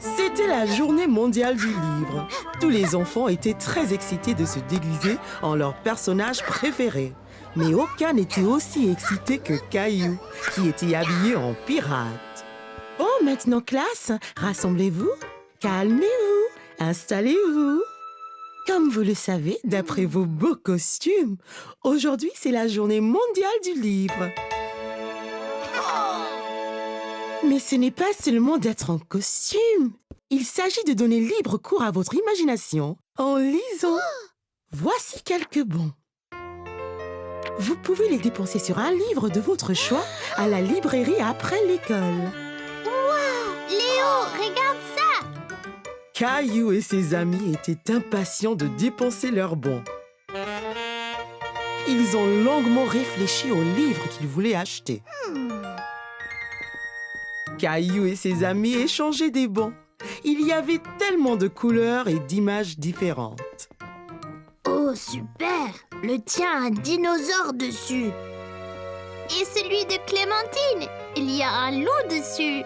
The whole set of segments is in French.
C'était la journée mondiale du livre. Tous les enfants étaient très excités de se déguiser en leur personnage préféré. Mais aucun n'était aussi excité que Caillou, qui était habillé en pirate. Bon, maintenant classe, rassemblez-vous, calmez-vous, installez-vous. Comme vous le savez, d'après vos beaux costumes, aujourd'hui c'est la journée mondiale du livre. Mais ce n'est pas seulement d'être en costume. Il s'agit de donner libre cours à votre imagination en lisant. Voici quelques bons. Vous pouvez les dépenser sur un livre de votre choix à la librairie après l'école. Léo, regarde ça! Caillou et ses amis étaient impatients de dépenser leurs bons. Ils ont longuement réfléchi au livre qu'ils voulaient acheter. Caillou et ses amis échangeaient des bons. Il y avait tellement de couleurs et d'images différentes. Oh, super! Le tien a un dinosaure dessus. Et celui de Clémentine, il y a un loup dessus.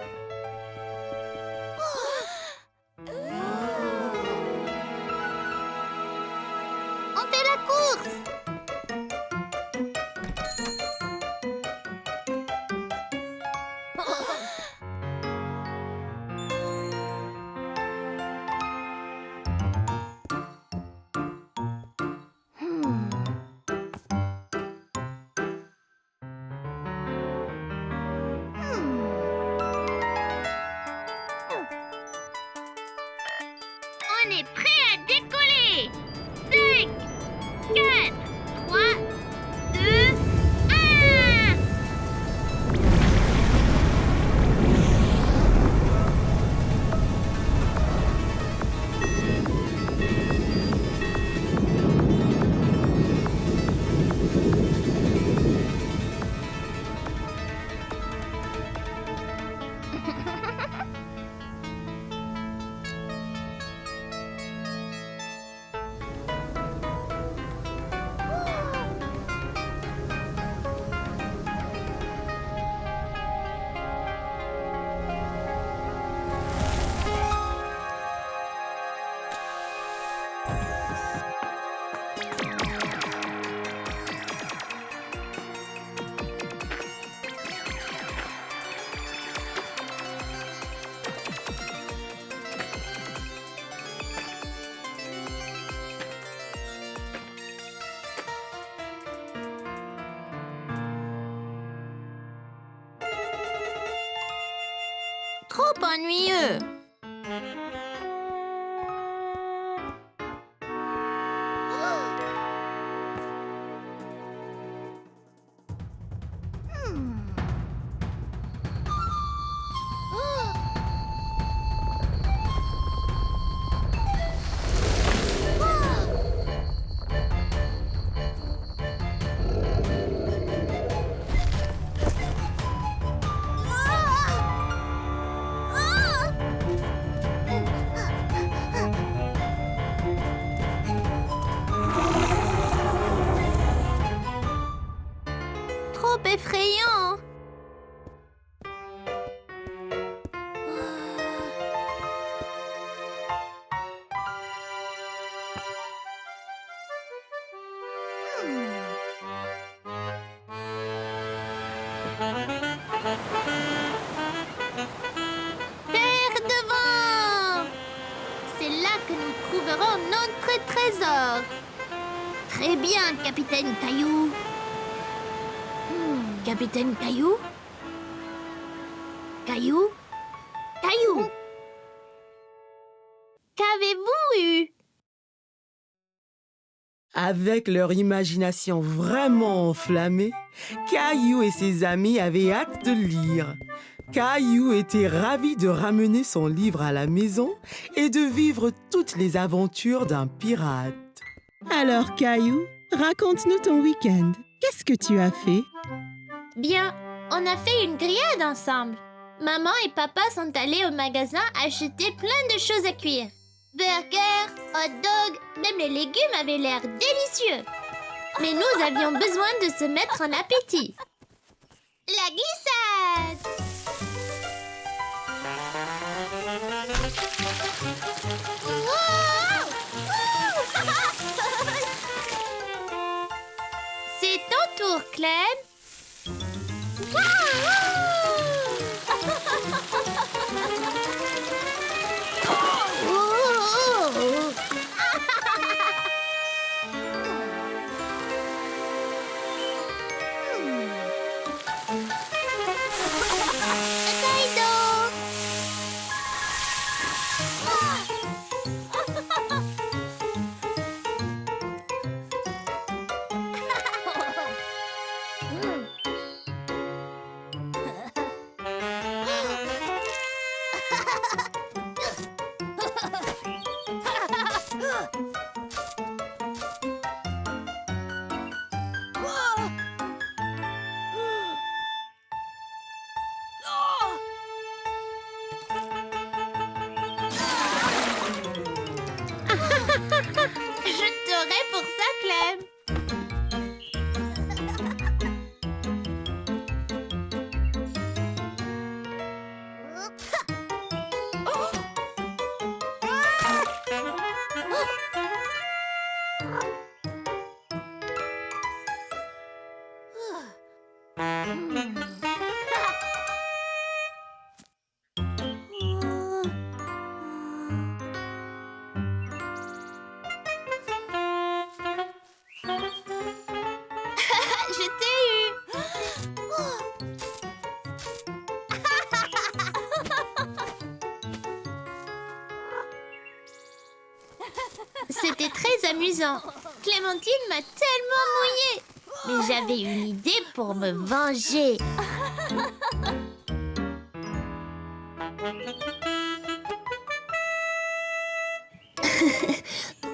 On fait la course! On est prêt à décoller! 5, 4, 3, 2, 1! Trop ennuyeux! Trop effrayant! Terre devant! C'est là que nous trouverons notre trésor. Très bien, Capitaine Caillou. Capitaine Caillou? Caillou? Caillou? Qu'avez-vous eu? Avec leur imagination vraiment enflammée, Caillou et ses amis avaient hâte de lire. Caillou était ravi de ramener son livre à la maison et de vivre toutes les aventures d'un pirate. Alors Caillou, raconte-nous ton week-end. Qu'est-ce que tu as fait? Bien, on a fait une grillade ensemble. Maman et papa sont allés au magasin acheter plein de choses à cuire. Burgers, hot dogs, même les légumes avaient l'air délicieux. Mais nous avions besoin de se mettre en appétit. La glissade! Clem. Kaido. Je t'aurai pour ça, Clem. Je t'ai eu. C'était très amusant. Clémentine m'a tellement mouillée. Mais j'avais une idée pour me venger.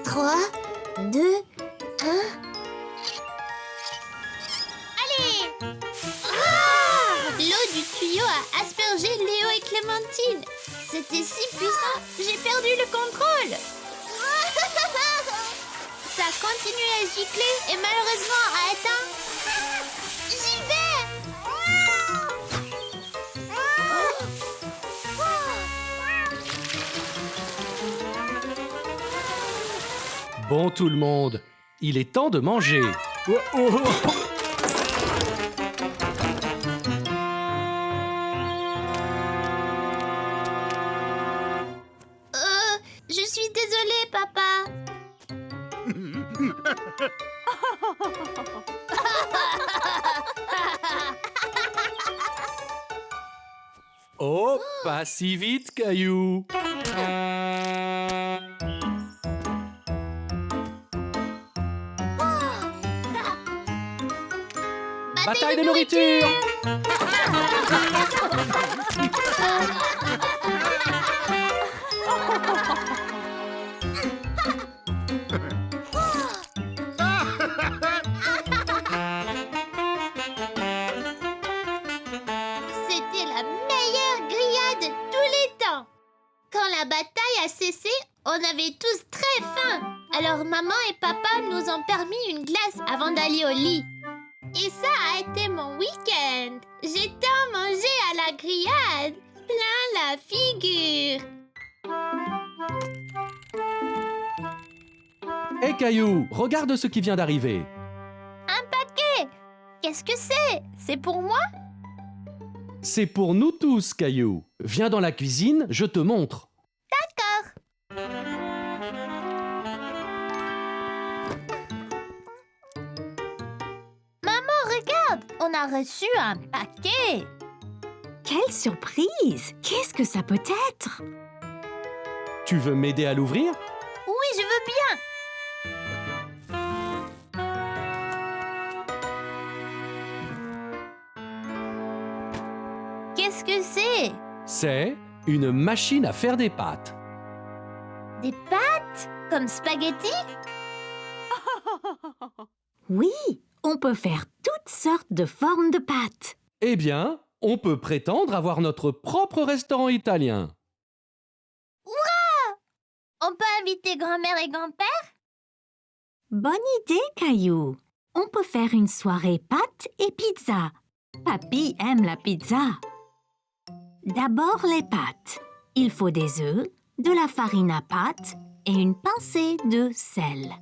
3, 2, 1. Allez! L'eau du tuyau a aspergé Léo et Clémentine. C'était si puissant, j'ai perdu le contrôle. Ça continue à gicler et malheureusement a éteint. J'y vais! Bon tout le monde, il est temps de manger. Oh, oh, oh. Je suis désolée, papa. Oh, pas si vite, Caillou. Bataille de nourriture. C'était la meilleure grillade de tous les temps. Quand la bataille a cessé, on avait tous très faim. Alors maman et papa nous ont permis une glace avant d'aller au lit. Et ça a été mon week-end. J'ai tant mangé à la grillade. Plein la figure. Hé Caillou, regarde ce qui vient d'arriver. Un paquet. Qu'est-ce que c'est? C'est pour moi? C'est pour nous tous, Caillou. Viens dans la cuisine, je te montre. D'accord. Maman, regarde, on a reçu un paquet. Quelle surprise! Qu'est-ce que ça peut être? Tu veux m'aider à l'ouvrir? Oui, je veux bien. Qu'est-ce que c'est? C'est une machine à faire des pâtes. Des pâtes? Comme spaghetti? Oui, on peut faire toutes sortes de formes de pâtes. Eh bien, on peut prétendre avoir notre propre restaurant italien. On peut inviter grand-mère et grand-père? Bonne idée, Caillou. On peut faire une soirée pâtes et pizza. Papy aime la pizza. D'abord les pâtes. Il faut des œufs, de la farine à pâte et une pincée de sel.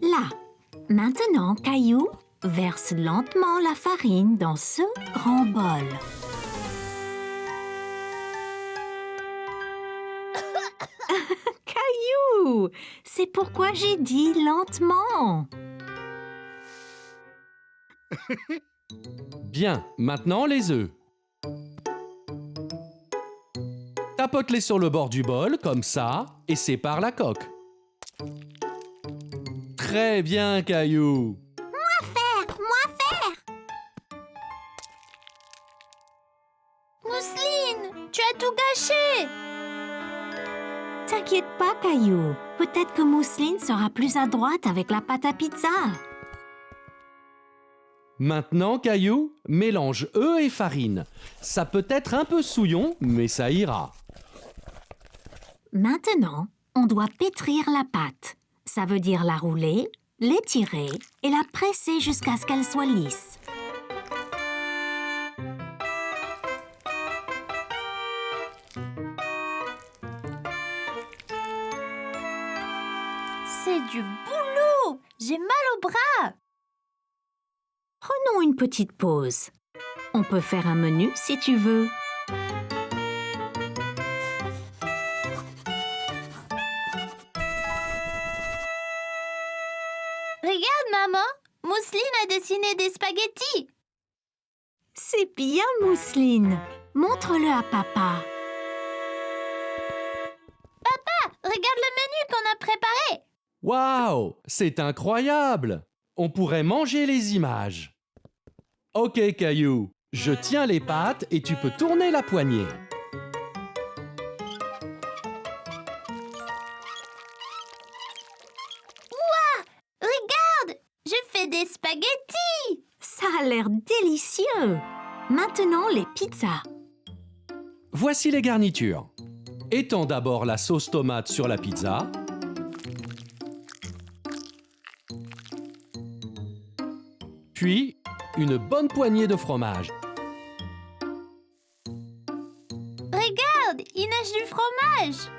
Là, maintenant, Caillou, Verse lentement la farine dans ce grand bol. Caillou, c'est pourquoi j'ai dit lentement. Bien, maintenant les œufs. Tapote-les sur le bord du bol, comme ça, et sépare la coque. Très bien, Caillou. Mousseline, tu as tout gâché. T'inquiète pas, Caillou. Peut-être que Mousseline sera plus adroite avec la pâte à pizza. Maintenant, Caillou, mélange œufs et farine. Ça peut être un peu souillon, mais ça ira. Maintenant, on doit pétrir la pâte. Ça veut dire la rouler, l'étirer et la presser jusqu'à ce qu'elle soit lisse. C'est du boulot. J'ai mal au bras. Prenons une petite pause. On peut faire un menu si tu veux. Regarde, maman. Mousseline a dessiné des spaghettis. C'est bien, Mousseline. Montre-le à papa. Regarde le menu qu'on a préparé. Waouh, c'est incroyable! On pourrait manger les images. Ok, Caillou, je tiens les pâtes et tu peux tourner la poignée. Regarde, je fais des spaghettis. Ça a l'air délicieux. Maintenant, les pizzas. Voici les garnitures. Étends d'abord la sauce tomate sur la pizza. Puis, une bonne poignée de fromage. Regarde, il nage du fromage.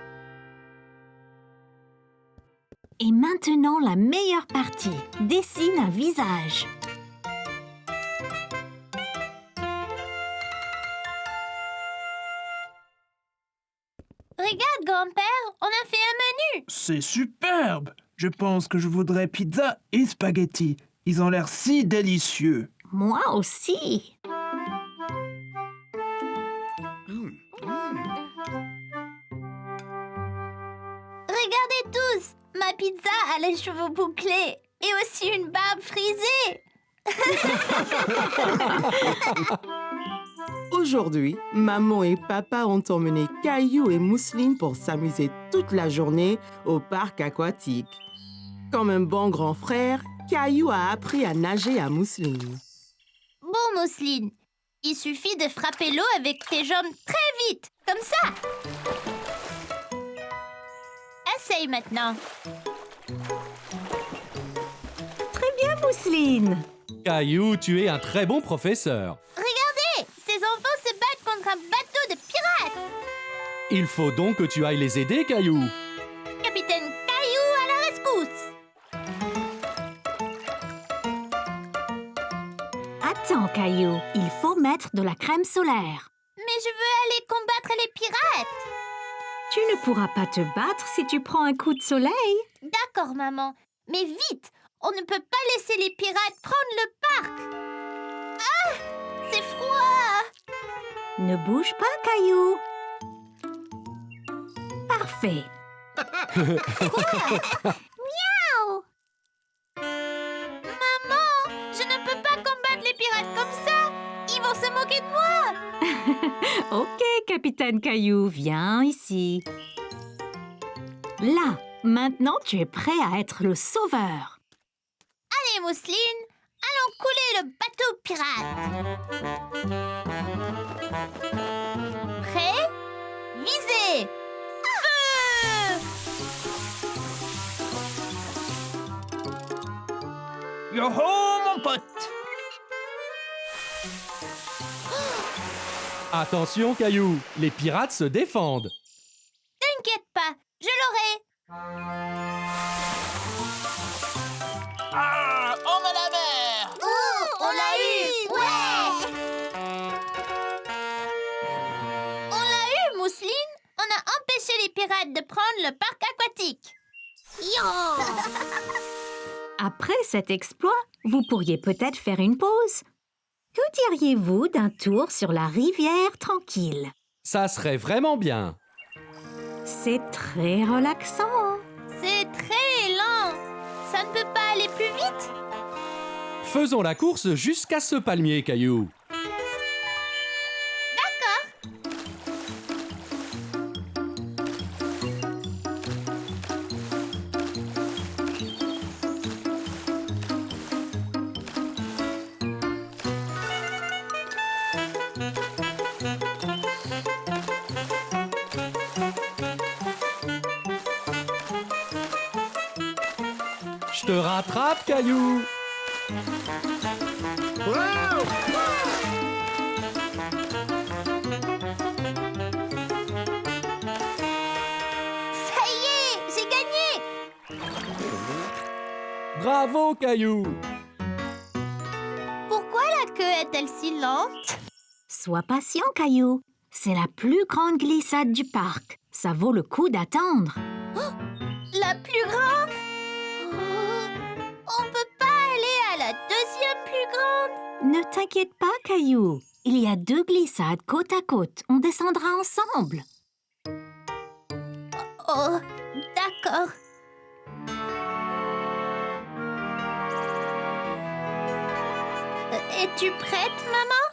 Et maintenant, la meilleure partie. Dessine un visage. Regarde, grand-père, on a fait un menu. C'est superbe! Je pense que je voudrais pizza et spaghetti. Ils ont l'air si délicieux. Moi aussi. Regardez tous, ma pizza a les cheveux bouclés et aussi une barbe frisée. Aujourd'hui, maman et papa ont emmené Caillou et Mousseline pour s'amuser toute la journée au parc aquatique. Comme un bon grand frère, Caillou a appris à nager à Mousseline. Bon, Mousseline, il suffit de frapper l'eau avec tes jambes très vite, comme ça. Essaye maintenant. Très bien, Mousseline. Caillou, tu es un très bon professeur. Regardez, ces enfants se battent contre un bateau de pirates. Il faut donc que tu ailles les aider, Caillou. Capitaine Caillou à la rescousse. Attends, Caillou. Il faut mettre de la crème solaire. Mais je veux aller combattre les pirates. Tu ne pourras pas te battre si tu prends un coup de soleil. D'accord, maman. Mais vite, on ne peut pas laisser les pirates prendre le parc. Ah, c'est froid. Ne bouge pas, Caillou. Parfait. Miaou. Maman, je ne peux pas combattre les pirates comme ça. Ils vont se moquer de moi. Ok, Capitaine Caillou, viens ici. Là, maintenant tu es prêt à être le sauveur. Allez, Mousseline, allons couler le bateau pirate. Prêt? Visez! Feu! Yo-ho, mon pote! Attention, Caillou, les pirates se défendent. T'inquiète pas, je l'aurai. Ah! On me la mer! Ouah! mousseline, on a empêché les pirates de prendre le parc aquatique. Yo! Après cet exploit, vous pourriez peut-être faire une pause. Que diriez-vous d'un tour sur la rivière tranquille? Ça serait vraiment bien. C'est très relaxant. C'est très lent. Ça ne peut pas aller plus vite? Faisons la course jusqu'à ce palmier, Caillou. Je te rattrape, Caillou. Ça y est, j'ai gagné! Bravo, Caillou. Pourquoi la queue est-elle si lente? Sois patient, Caillou. C'est la plus grande glissade du parc. Ça vaut le coup d'attendre. La plus grande? On peut pas aller à la deuxième plus grande? Ne t'inquiète pas, Caillou. Il y a 2 glissades côte à côte. On descendra ensemble. Oh, d'accord. Es-tu prête, maman?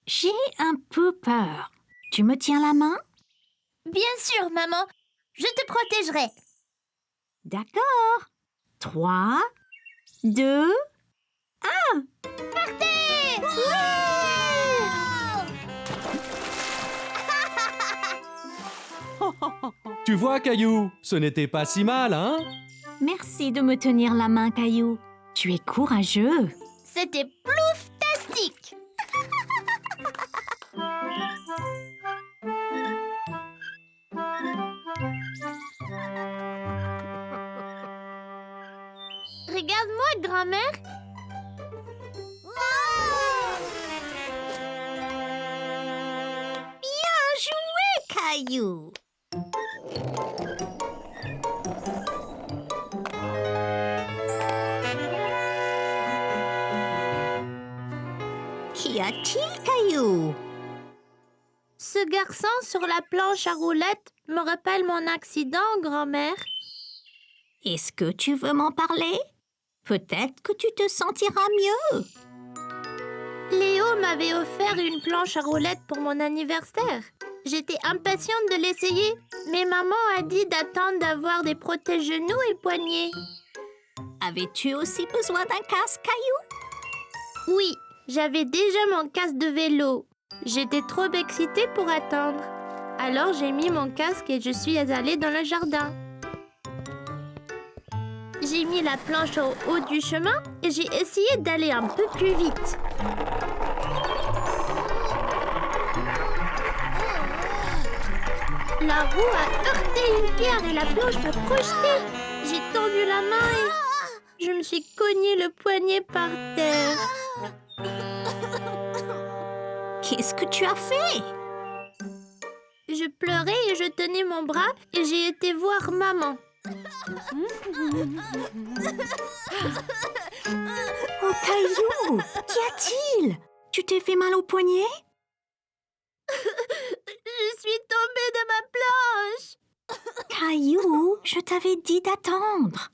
J'ai un peu peur. Tu me tiens la main? Bien sûr, maman. Je te protégerai. D'accord. 3, 2, Partez! Tu vois, Caillou, ce n'était pas si mal, hein? merci de me tenir la main, Caillou. Tu es courageux. C'était plouftastique! Regarde-moi, grand-mère. Caillou. Qu'y a-t-il, Caillou? Ce garçon sur la planche à roulettes me rappelle mon accident, grand-mère. Est-ce que tu veux m'en parler? Peut-être que tu te sentiras mieux. Léo m'avait offert une planche à roulettes pour mon anniversaire. J'étais impatiente de l'essayer, mais maman a dit d'attendre d'avoir des protège-genoux et poignets. Avais-tu aussi besoin d'un casque, Caillou? Oui, j'avais déjà mon casque de vélo. J'étais trop excitée pour attendre. Alors j'ai mis mon casque et je suis allée dans le jardin. J'ai mis la planche au haut du chemin et j'ai essayé d'aller un peu plus vite. La roue a heurté une pierre et la planche m'a projetée. J'ai tendu la main et je me suis cogné le poignet par terre. Qu'est-ce que tu as fait? Je pleurais et je tenais mon bras et j'ai été voir maman. Oh, Caillou, qu'y a-t-il? Tu t'es fait mal au poignet? Je suis tombée de ma planche. Caillou, je t'avais dit d'attendre.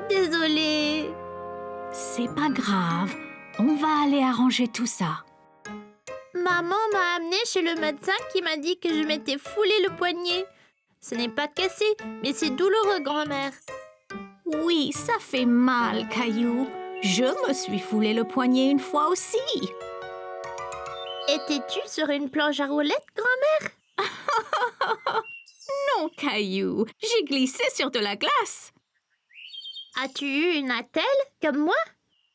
Désolée. C'est pas grave, on va aller arranger tout ça. Maman m'a amenée chez le médecin qui m'a dit que je m'étais foulé le poignet. Ce n'est pas cassé, mais c'est douloureux, grand-mère. Oui, ça fait mal, Caillou. Je me suis foulé le poignet une fois aussi. Étais-tu sur une planche à roulettes, grand-mère? Non, Caillou, j'ai glissé sur de la glace. As-tu eu une attelle, comme moi?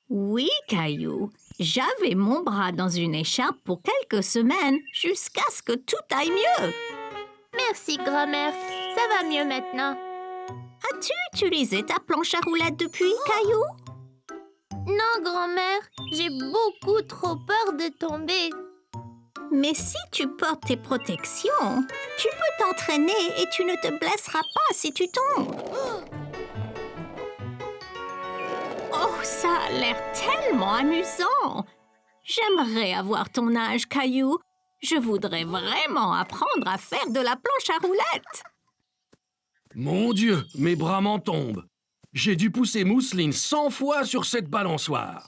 Oui, Caillou. J'avais mon bras dans une écharpe pour quelques semaines, jusqu'à ce que tout aille mieux. Merci, grand-mère. Ça va mieux maintenant. As-tu utilisé ta planche à roulettes depuis, Caillou? Non, grand-mère. J'ai beaucoup trop peur de tomber. Mais si tu portes tes protections, tu peux t'entraîner et tu ne te blesseras pas si tu tombes. Oh, ça a l'air tellement amusant! J'aimerais avoir ton âge, Caillou. Je voudrais vraiment apprendre à faire de la planche à roulettes. Mon Dieu, mes bras m'en tombent. J'ai dû pousser Mousseline 100 fois sur cette balançoire.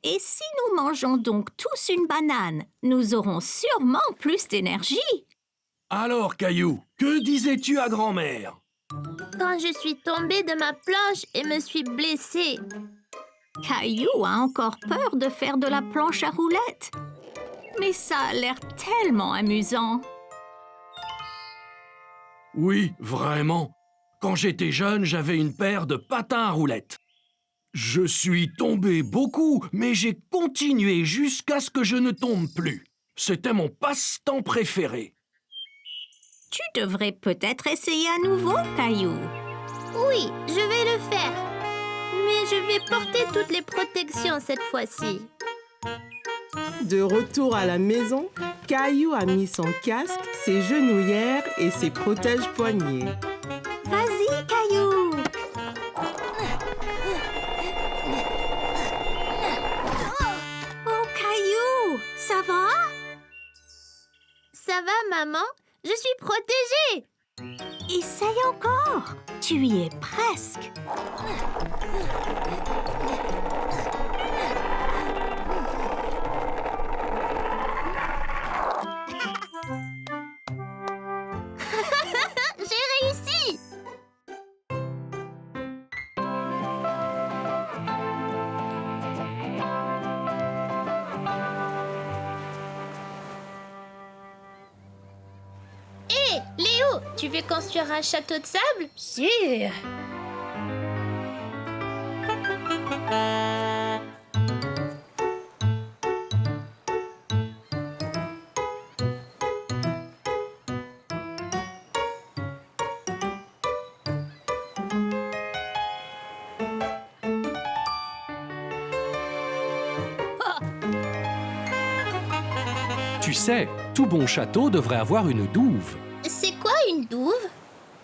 Et si nous mangeons donc tous une banane, nous aurons sûrement plus d'énergie. Alors, Caillou, que disais-tu à grand-mère? Quand je suis tombée de ma planche et me suis blessée. Caillou a encore peur de faire de la planche à roulettes. Mais ça a l'air tellement amusant. Oui, vraiment. Quand j'étais jeune, j'avais une paire de patins à roulettes. Je suis tombé beaucoup, mais j'ai continué jusqu'à ce que je ne tombe plus. C'était mon passe-temps préféré. Tu devrais peut-être essayer à nouveau, Caillou. Oui, je vais le faire. Mais je vais porter toutes les protections cette fois-ci. De retour à la maison, Caillou a mis son casque, ses genouillères et ses protège-poignets. Vas-y, Caillou. Oh, Caillou, ça va? Ça va, maman? Je suis protégée. Essaye encore. Tu y es presque. J'ai réussi. Hé, Léo, tu veux construire un château de sable? Sûr. Tu sais, tout bon château devrait avoir une douve. C'est quoi une douve?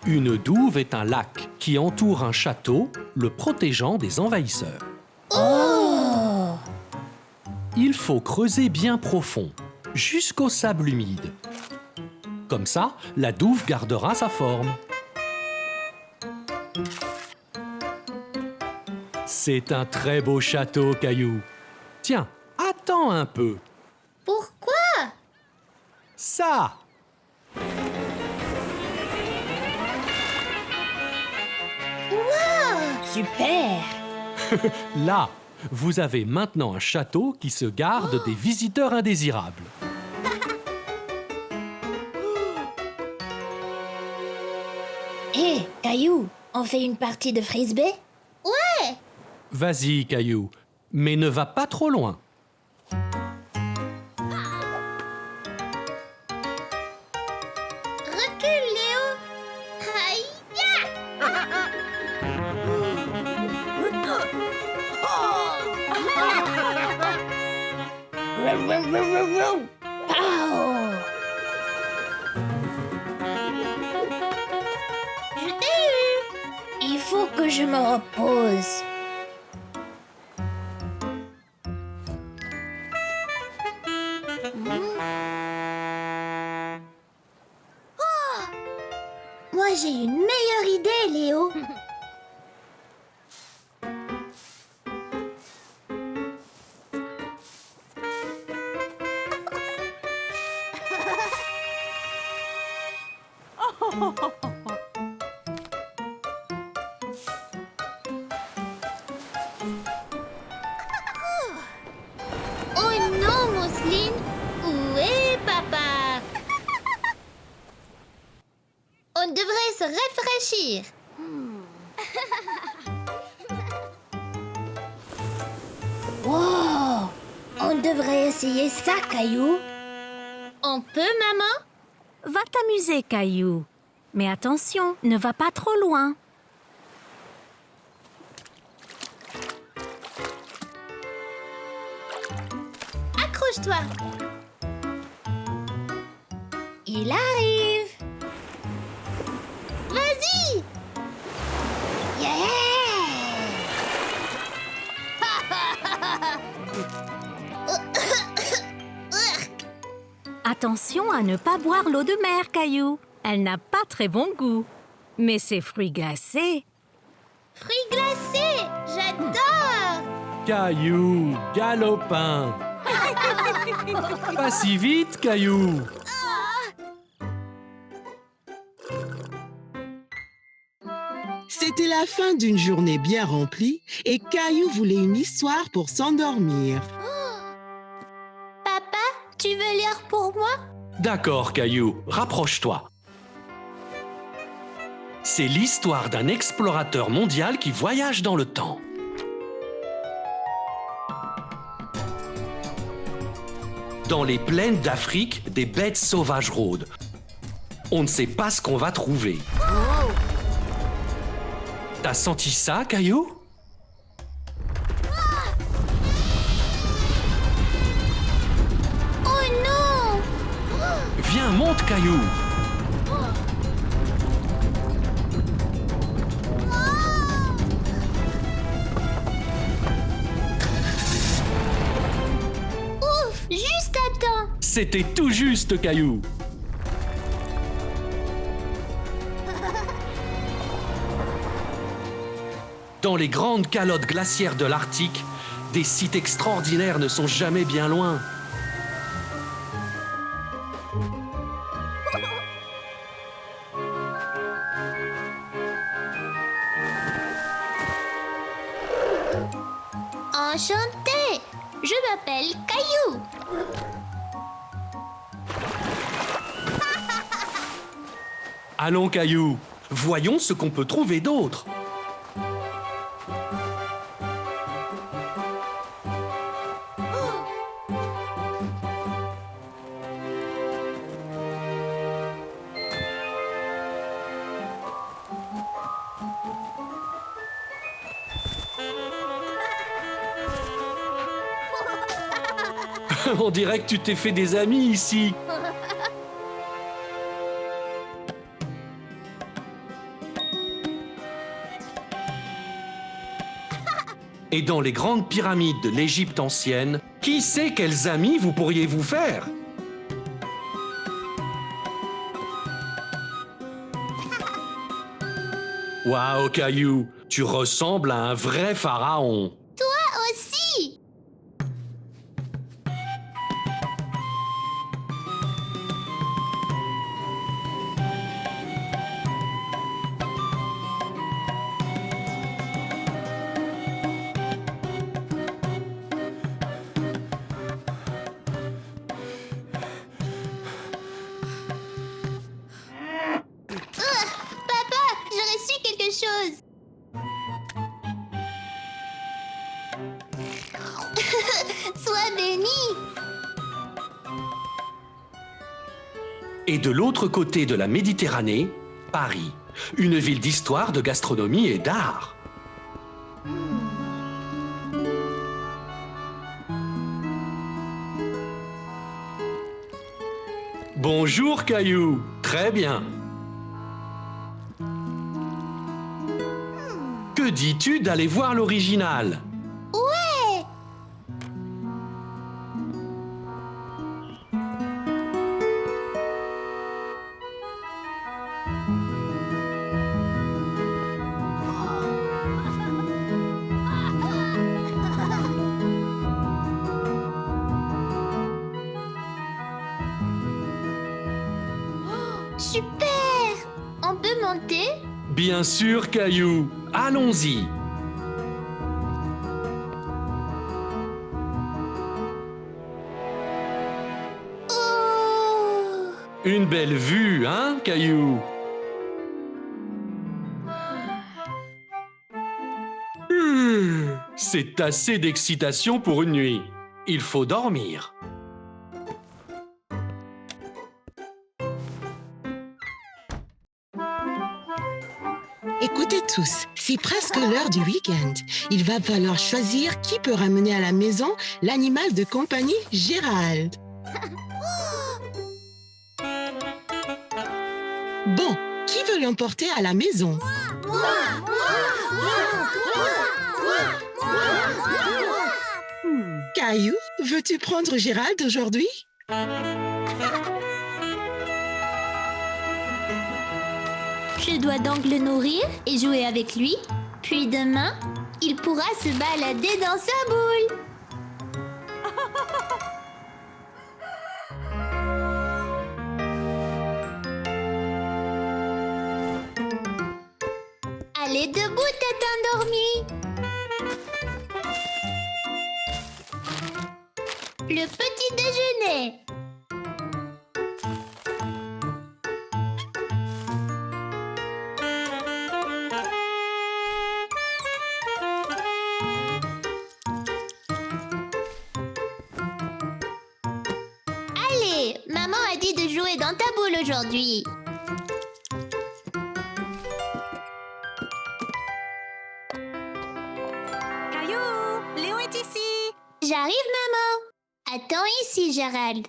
Une douve est un lac qui entoure un château, le protégeant des envahisseurs. Oh! Il faut creuser bien profond, jusqu'au sable humide. Comme ça, la douve gardera sa forme. C'est un très beau château, Caillou. Tiens, attends un peu. Pourquoi? Ça! Super! Là, vous avez maintenant un château qui se garde des visiteurs indésirables. Hé, Caillou, on fait une partie de frisbee? Ouais! Vas-y, Caillou, mais ne va pas trop loin. Recule, Léo! Aïe! Je t'ai eu! Il faut que je me repose. Moi, j'ai une meilleure idée, Léo. Oh non, Mousseline! Où est papa? On devrait se rafraîchir. Wow! On devrait essayer ça, Caillou. On peut, maman? Va t'amuser, Caillou. Mais attention, ne va pas trop loin. Accroche-toi. Il arrive. Vas-y. Yeah. Attention à ne pas boire l'eau de mer, Caillou. Elle n'a pas très bon goût. Mais ces fruits glacés... Fruits glacés, j'adore. Caillou, galopin. Pas si vite, Caillou. C'était la fin d'une journée bien remplie et Caillou voulait une histoire pour s'endormir. Papa, tu veux lire pour moi? D'accord, Caillou, rapproche-toi. C'est l'histoire d'un explorateur mondial qui voyage dans le temps. Dans les plaines d'Afrique, des bêtes sauvages rôdent. On ne sait pas ce qu'on va trouver. T'as senti ça, Caillou? Oh non! Viens, monte, Caillou. Ouf, juste à temps. C'était tout juste, Caillou. Dans les grandes calottes glaciaires de l'Arctique, des sites extraordinaires ne sont jamais bien loin. Enchantée. Je m'appelle Caillou. Allons, Caillou, voyons ce qu'on peut trouver d'autre. On dirait que tu t'es fait des amis ici. Et dans les grandes pyramides de l'Égypte ancienne, qui sait quels amis vous pourriez vous faire? Waouh, Caillou, tu ressembles à un vrai pharaon. Toi aussi. Papa, j'ai reçu quelque chose. Sois béni. Et de l'autre côté de la Méditerranée, Paris, une ville d'histoire, de gastronomie et d'art. Bonjour, Caillou. Très bien. Que dis-tu d'aller voir l'original? Ouais. Super. On peut monter? Bien sûr, Caillou. Allons-y. Oh. Une belle vue, hein, Caillou? C'est assez d'excitation pour une nuit. Il faut dormir. Écoutez tous, c'est presque l'heure du week-end. Il va falloir choisir qui peut ramener à la maison l'animal de compagnie Gérald. Bon, qui veut l'emporter à la maison? Caillou, veux-tu prendre Gérald aujourd'hui? Je dois donc le nourrir et jouer avec lui. Puis demain, il pourra se balader dans sa boule. Allez debout, tête endormie. Le petit déjeuner. Allez, maman a dit de jouer dans ta boule aujourd'hui. Caillou, Léo est ici. J'arrive, maman. Attends ici, Gérald.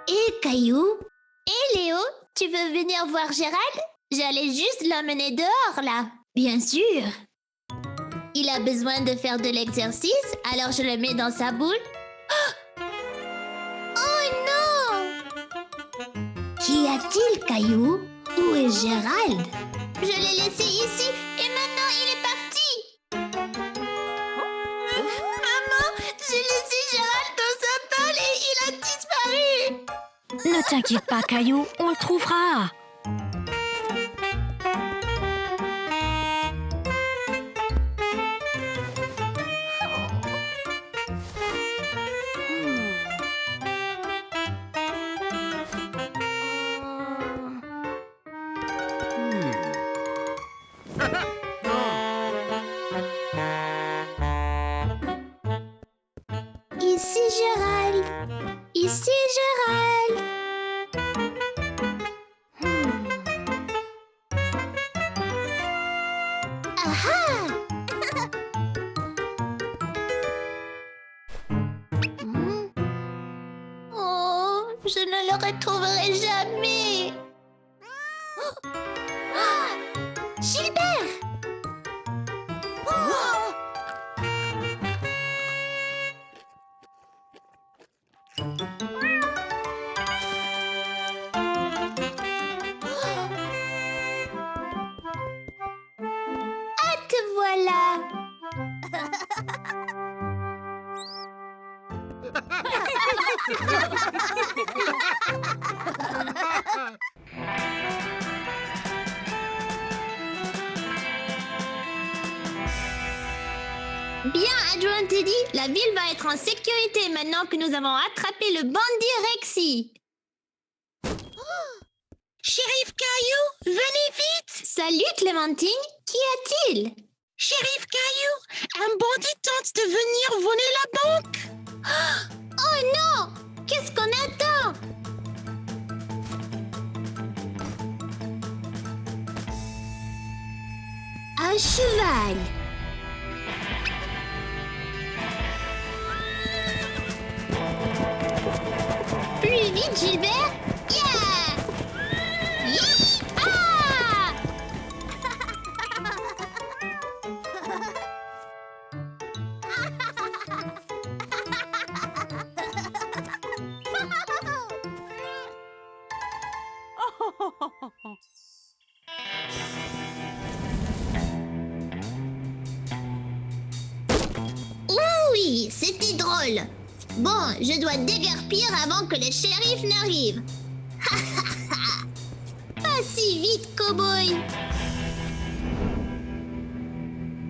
Et Caillou? Et Léo, tu veux venir voir Gérald? J'allais juste l'emmener dehors, là. Bien sûr. Il a besoin de faire de l'exercice, alors je le mets dans sa boule. Oh non! Qu'y a-t-il, Caillou? Où est Gérald? Je l'ai laissé ici et maintenant il est parti. Maman, j'ai laissé Gérald dans sa boule et il a disparu. Ne t'inquiète pas, Caillou, on le trouvera. Ici Gérald. Ici Gérald. Ah Oh, je ne le retrouverai jamais. Gilbert! Ah, te voilà! Bien, adjoint Teddy, la ville va être en sécurité maintenant que nous avons attrapé le bandit Rexy. Shérif Caillou, venez vite! Salut Clémentine, qu'y a-t-il? Shérif Caillou, un bandit tente de venir voler la banque. Oh non! Qu'est-ce qu'on attend? Un cheval. Plus vite, Gilbert! Yeah! Yee-ah! Oui, c'était drôle. Bon, je dois déguerpir avant que le shérif n'arrive. Pas si vite, cow-boy.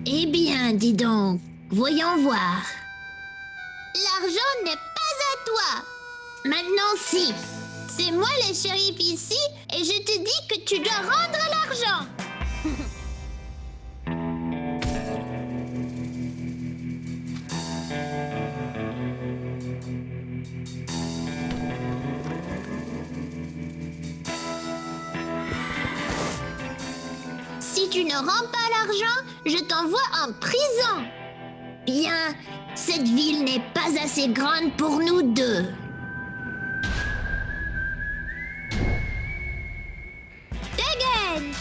Eh bien, dis donc, voyons voir. L'argent n'est pas à toi. Maintenant, si. C'est moi le shérif ici et je te dis que tu dois rendre l'argent. Si tu ne rends pas l'argent, je t'envoie en prison. Bien, cette ville n'est pas assez grande pour nous deux. Dégaine!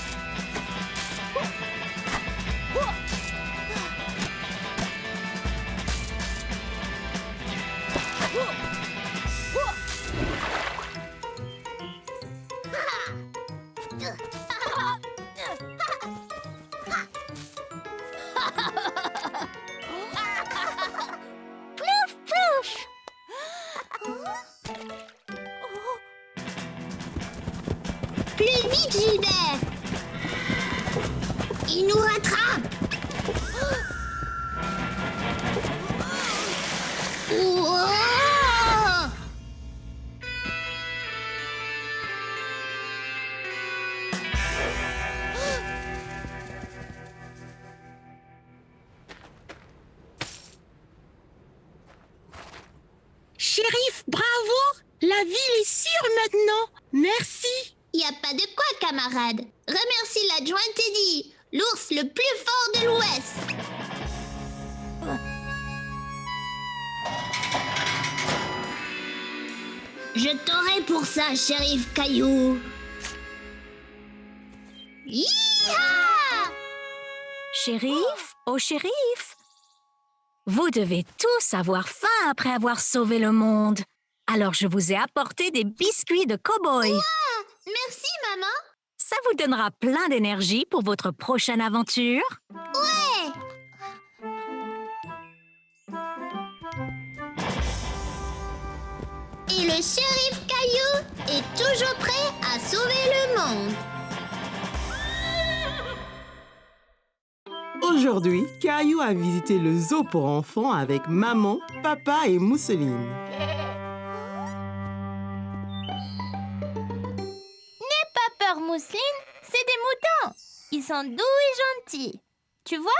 Plouf, plouf! Plus vite, Gilbert! Il nous rattrape! Ouah! Shérif, bravo! La ville est sûre maintenant. Merci. Y a pas de quoi, camarade. Remercie l'adjoint Teddy, l'ours le plus fort de l'Ouest. Je t'aurai pour ça, shérif Caillou. Hi-ha! Shérif, oh shérif, vous devez tous avoir faim après avoir sauvé le monde. Alors je vous ai apporté des biscuits de cow-boy. Merci, maman. Ça vous donnera plein d'énergie pour votre prochaine aventure. Ouais. Et le shérif Caillou est toujours prêt à sauver le monde. Aujourd'hui, Caillou a visité le zoo pour enfants avec maman, papa et Mousseline. N'aie pas peur, Mousseline, c'est des moutons. Ils sont doux et gentils. Tu vois?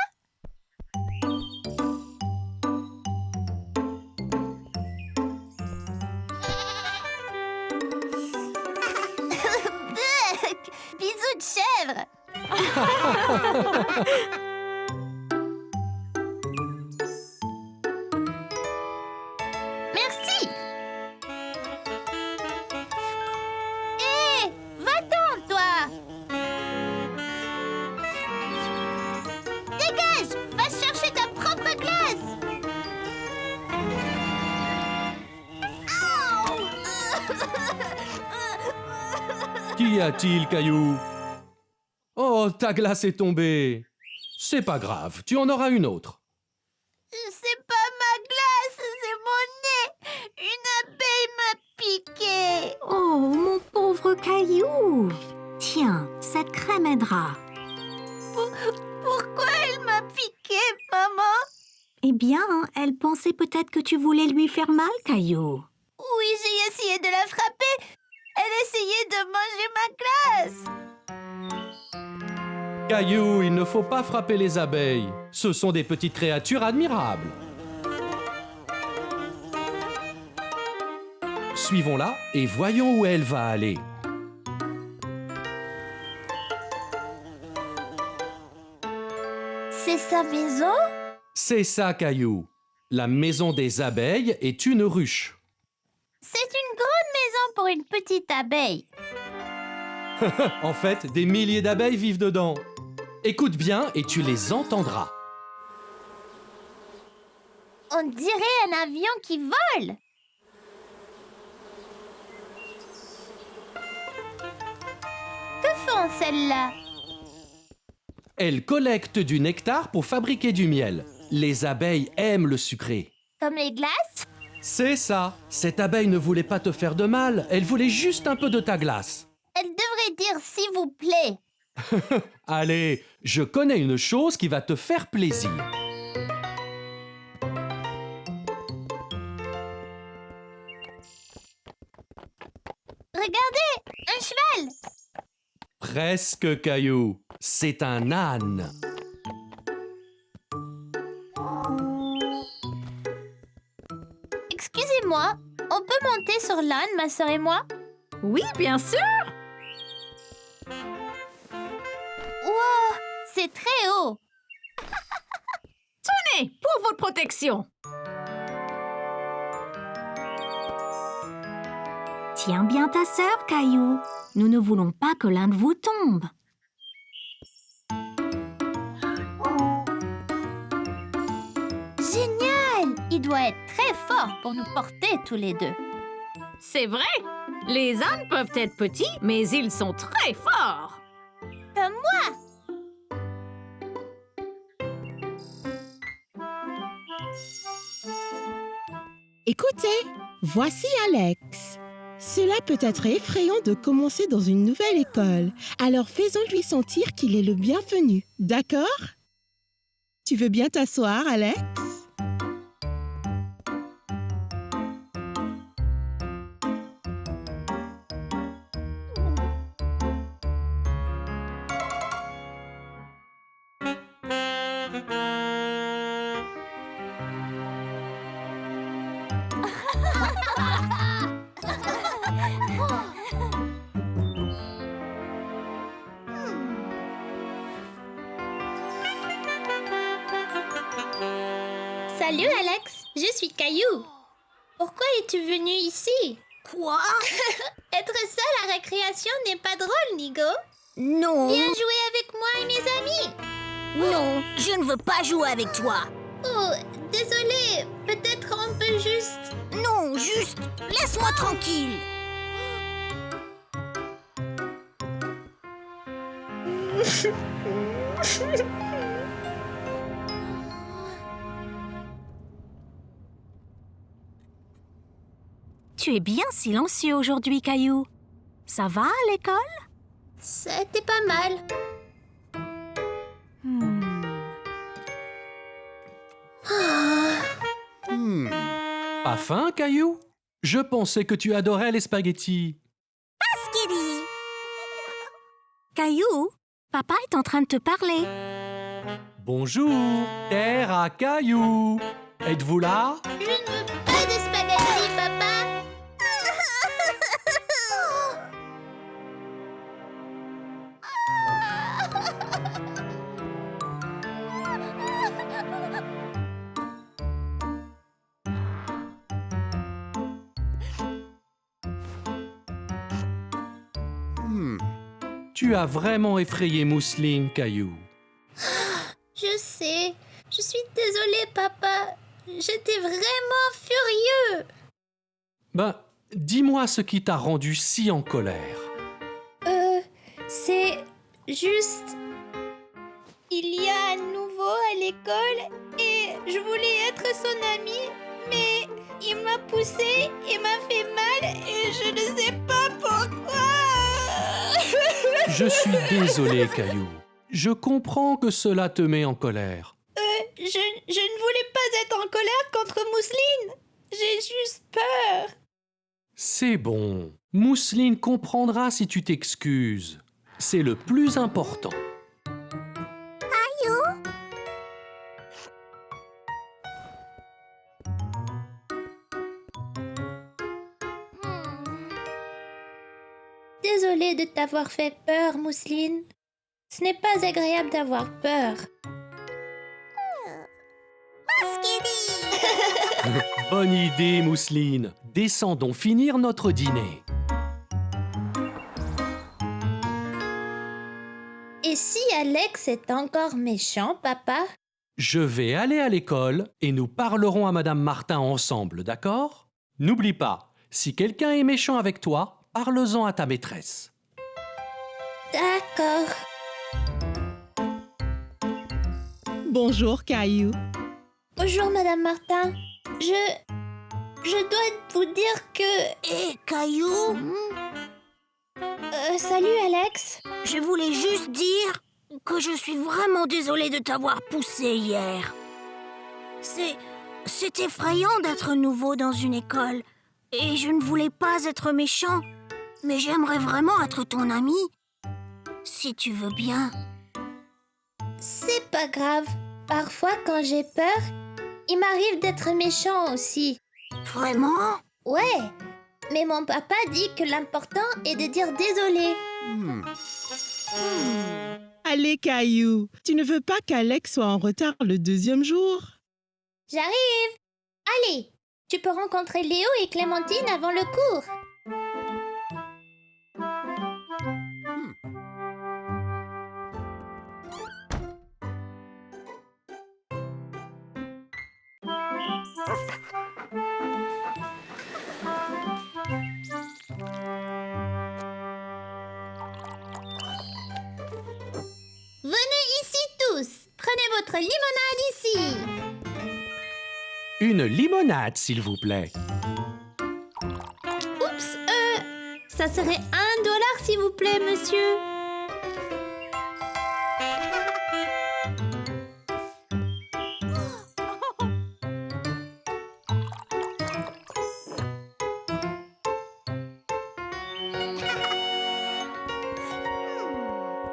Bisous de chèvre. Merci. Hé, va-t'en, toi. Dégage, va chercher ta propre glace. Qu'y a-t-il, Caillou? Oh, ta glace est tombée. C'est pas grave, tu en auras une autre. C'est pas ma glace, c'est mon nez. Une abeille m'a piqué. Oh, mon pauvre Caillou. Tiens, cette crème aidera. Pourquoi elle m'a piqué, maman? Eh bien, elle pensait peut-être que tu voulais lui faire mal, Caillou. Oui, j'ai essayé de la frapper. Elle essayait de manger ma glace. Caillou, il ne faut pas frapper les abeilles. Ce sont des petites créatures admirables. Suivons-la et voyons où elle va aller. C'est sa maison? C'est ça, Caillou. La maison des abeilles est une ruche. C'est une grande maison pour une petite abeille. En fait, des milliers d'abeilles vivent dedans. Écoute bien et tu les entendras. On dirait un avion qui vole. Que font celles-là? Elles collectent du nectar pour fabriquer du miel. Les abeilles aiment le sucré. Comme les glaces? C'est ça. Cette abeille ne voulait pas te faire de mal. Elle voulait juste un peu de ta glace. Elle devrait dire s'il vous plaît. Allez, je connais une chose qui va te faire plaisir. Regardez, un cheval. Presque, Caillou. C'est un âne. Excusez-moi, on peut monter sur l'âne, ma sœur et moi? Oui, bien sûr. Wow, c'est très haut. Tenez, pour votre protection. Tiens bien ta sœur, Caillou. Nous ne voulons pas que l'un de vous tombe. Génial! Il doit être très fort pour nous porter tous les deux. C'est vrai, les ânes peuvent être petits, mais ils sont très forts. Comme moi! Écoutez, voici Alex. Cela peut être effrayant de commencer dans une nouvelle école, alors faisons-lui sentir qu'il est le bienvenu, d'accord? Tu veux bien t'asseoir, Alex? Salut Alex, je suis Caillou. Pourquoi es-tu venu ici? Quoi? Être seul à récréation n'est pas drôle, Nigo. Non. Viens jouer avec moi et mes amis. Non, je ne veux pas jouer avec toi. Oh, désolé, peut-être on peut juste... Non, juste, laisse-moi tranquille. Tu es bien silencieux aujourd'hui, Caillou. Ça va à l'école? C'était pas mal. Pas faim, Caillou? Je pensais que tu adorais les spaghettis. Skiddy. Caillou, papa est en train de te parler. Bonjour, terre à Caillou. Êtes-vous là? Je ne veux pas de spaghettis, papa. Tu as vraiment effrayé Mousseline, Caillou. Je sais. Je suis désolée, papa. J'étais vraiment furieux. Ben, dis-moi ce qui t'a rendu si en colère. C'est juste... Il y a un nouveau à l'école et je voulais être son amie, mais il m'a poussé et m'a fait mal et je ne sais pas pourquoi. Je suis désolé, Caillou. Je comprends que cela te met en colère. Je ne voulais pas être en colère contre Mousseline. J'ai juste peur. C'est bon. Mousseline comprendra si tu t'excuses. C'est le plus important. Désolée de t'avoir fait peur, Mousseline. Ce n'est pas agréable d'avoir peur. Bonne idée, Mousseline. Descendons finir notre dîner. Et si Alex est encore méchant, papa? Je vais aller à l'école et nous parlerons à Madame Martin ensemble, d'accord? N'oublie pas, si quelqu'un est méchant avec toi, parle-en à ta maîtresse. D'accord. Bonjour, Caillou. Bonjour, Madame Martin. Je dois vous dire que... Hé, Caillou, salut, Alex. je voulais juste dire que je suis vraiment désolée de t'avoir poussé hier. C'est effrayant d'être nouveau dans une école. Et je ne voulais pas être méchant. Mais j'aimerais vraiment être ton ami. Si tu veux bien. C'est pas grave. Parfois, quand j'ai peur, il m'arrive d'être méchant aussi. Vraiment? Ouais, mais mon papa dit que l'important est de dire désolé. Allez, Caillou, tu ne veux pas qu'Alex soit en retard le deuxième jour? J'arrive. Allez, tu peux rencontrer Léo et Clémentine avant le cours. Venez ici tous. Prenez votre limonade ici. Une limonade, s'il vous plaît. Oups, ça serait $1 s'il vous plaît, monsieur.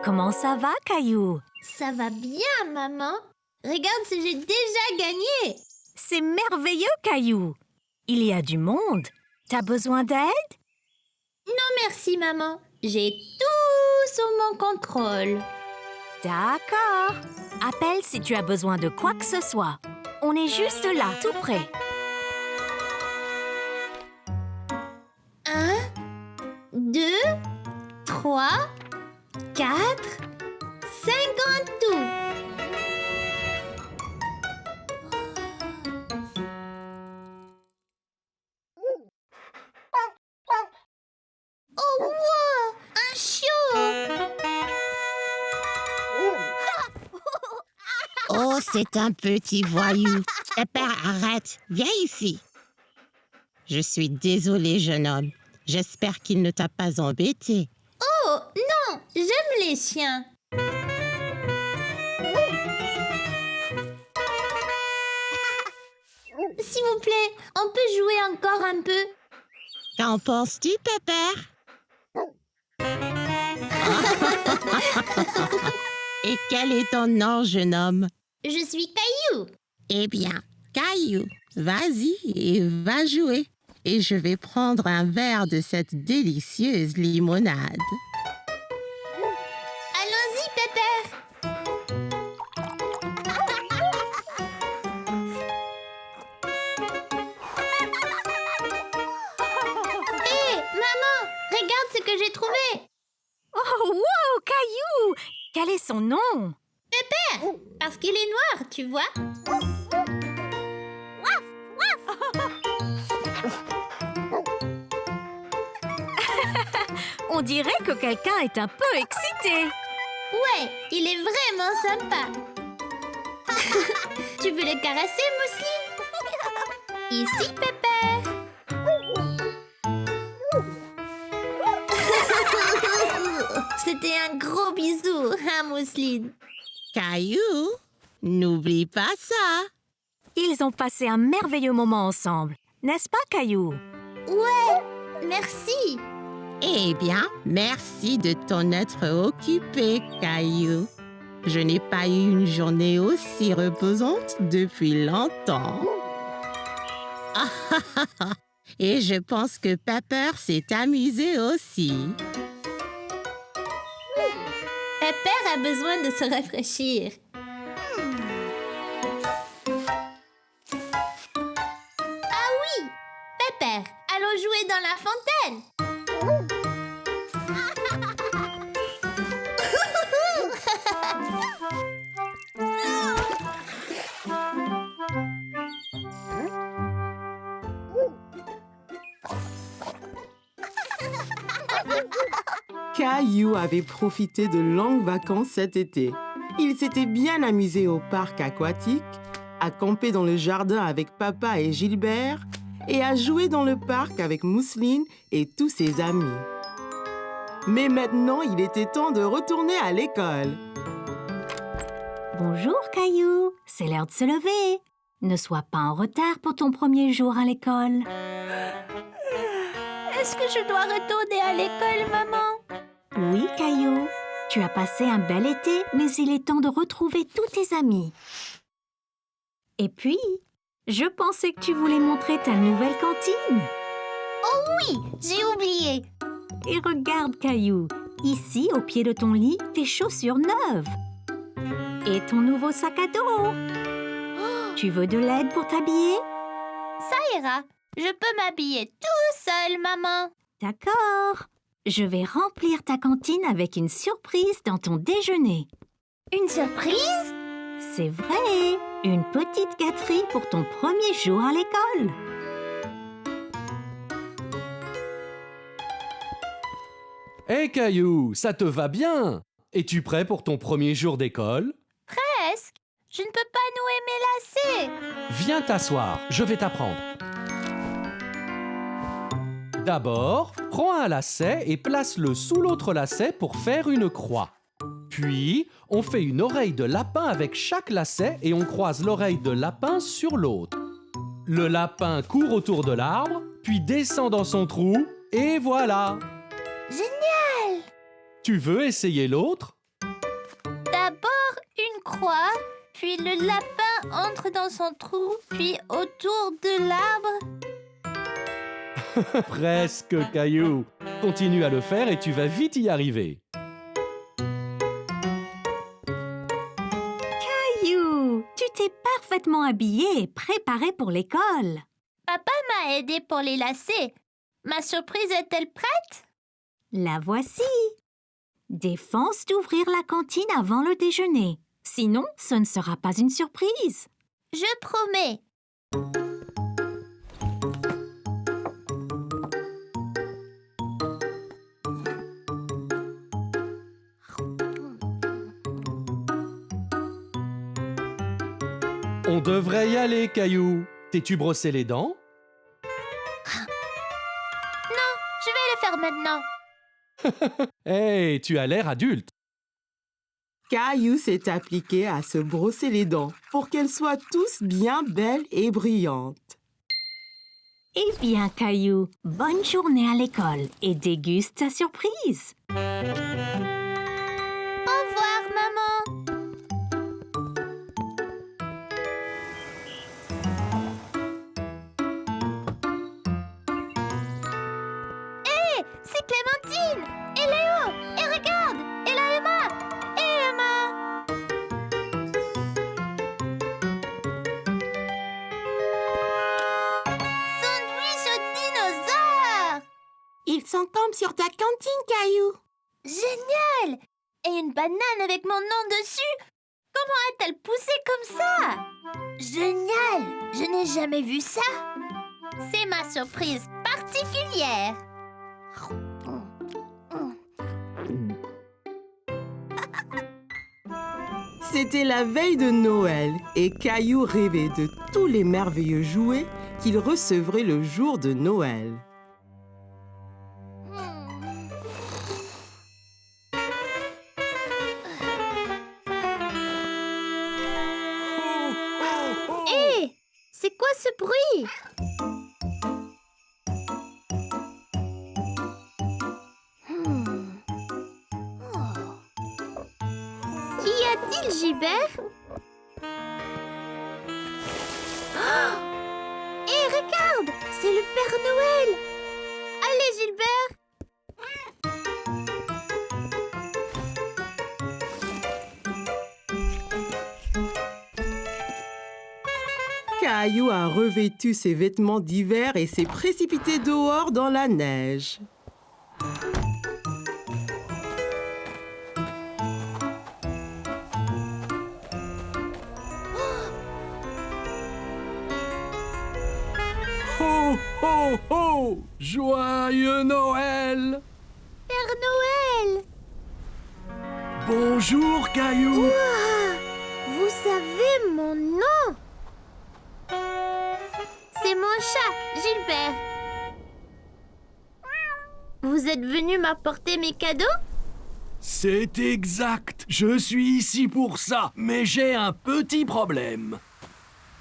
Comment ça va, Caillou? Ça va bien, maman. Regarde si j'ai déjà gagné. C'est merveilleux, Caillou. Il y a du monde. T'as besoin d'aide? Non, merci, maman. J'ai tout sous mon contrôle. D'accord. Appelle si tu as besoin de quoi que ce soit. On est juste là, tout près. 1, 2, 3, 4, 50 tout. Oh, wow! Un chiot! Oh, c'est un petit voyou. Pépère, arrête. Viens ici. Je suis désolée, jeune homme. J'espère qu'il ne t'a pas embêté. Oh, non! J'aime les chiens. S'il vous plaît, on peut jouer encore un peu? Qu'en penses-tu, Pépère? Et quel est ton nom, jeune homme? Je suis Caillou. Eh bien, Caillou, vas-y et va jouer. Et je vais prendre un verre de cette délicieuse limonade. Allons-y, Pépère. Hé, maman, regarde ce que j'ai trouvé. Oh, wow, Caillou! Quel est son nom? Pépère, parce qu'il est noir, tu vois. On dirait que quelqu'un est un peu excité. Ouais, il est vraiment sympa. Tu veux le caresser, Mousseline? Ici, Pépère. C'était un gros bisou, hein, Mousseline? Caillou, n'oublie pas ça. Ils ont passé un merveilleux moment ensemble, n'est-ce pas, Caillou? Ouais, merci. Eh bien, merci de t'en être occupé, Caillou. Je n'ai pas eu une journée aussi reposante depuis longtemps. Et je pense que Pepper s'est amusé aussi. Pépère a besoin de se rafraîchir. Ah oui, Pépère, allons jouer dans la fontaine. Caillou avait profité de longues vacances cet été. Il s'était bien amusé au parc aquatique, à camper dans le jardin avec papa et Gilbert et à jouer dans le parc avec Mousseline et tous ses amis. Mais maintenant, il était temps de retourner à l'école. Bonjour, Caillou. C'est l'heure de se lever. Ne sois pas en retard pour ton premier jour à l'école. Est-ce que je dois retourner à l'école, maman? Oui, Caillou. Tu as passé un bel été, mais il est temps de retrouver tous tes amis. Et puis, je pensais que tu voulais montrer ta nouvelle cantine. Oui, j'ai oublié. Et regarde, Caillou, ici, au pied de ton lit, tes chaussures neuves. Et ton nouveau sac à dos. Tu veux de l'aide pour t'habiller? Ça ira. Je peux m'habiller tout seul, maman. D'accord. Je vais remplir ta cantine avec une surprise dans ton déjeuner. Une surprise? C'est vrai, une petite gâterie pour ton premier jour à l'école. Hé Caillou, ça te va bien? Es-tu prêt pour ton premier jour d'école? Presque. Je ne peux pas nouer mes lacets. Viens t'asseoir, je vais t'apprendre. D'abord, prends un lacet et place-le sous l'autre lacet pour faire une croix. Puis, on fait une oreille de lapin avec chaque lacet et on croise l'oreille de lapin sur l'autre. Le lapin court autour de l'arbre, puis descend dans son trou, et voilà! Génial! Tu veux essayer l'autre? D'abord une croix, puis le lapin entre dans son trou, puis autour de l'arbre. Presque, Caillou. Continue à le faire et tu vas vite y arriver. Caillou, tu t'es parfaitement habillé et préparé pour l'école. Papa m'a aidé pour les lacets. Ma surprise est-elle prête? La voici. Défense d'ouvrir la cantine avant le déjeuner. Sinon, ce ne sera pas une surprise. Je promets. On devrait y aller, Caillou. T'es-tu brossé les dents? Non, je vais le faire maintenant. Hey, tu as l'air adulte. Caillou s'est appliqué à se brosser les dents pour qu'elles soient tous bien belles et brillantes. Eh bien, Caillou, bonne journée à l'école et déguste ta surprise. Au revoir, maman. Hé, c'est Clémentine et Léo. Et regarde, et là Emma. Et Emma. Sandwich au dinosaure. Ils sont tombés sur ta cantine, Caillou. Génial! Et une banane avec mon nom dessus? Comment a-t-elle poussé comme ça? Génial! Je n'ai jamais vu ça. C'est ma surprise particulière. C'était la veille de Noël et Caillou rêvait de tous les merveilleux jouets qu'il recevrait le jour de Noël. Hé! C'est quoi ce bruit? Qu'y a-t-il, Gilbert? Oh! Hé, regarde! C'est le Père Noël! Allez, Gilbert! Caillou a revêtu ses vêtements d'hiver et s'est précipité dehors dans la neige. Ho, ho, ho! Joyeux Noël! Père Noël! Bonjour, Caillou! Ouah! Vous savez mon nom? C'est mon chat, Gilbert. Vous êtes venu m'apporter mes cadeaux? C'est exact. Je suis ici pour ça, mais j'ai un petit problème.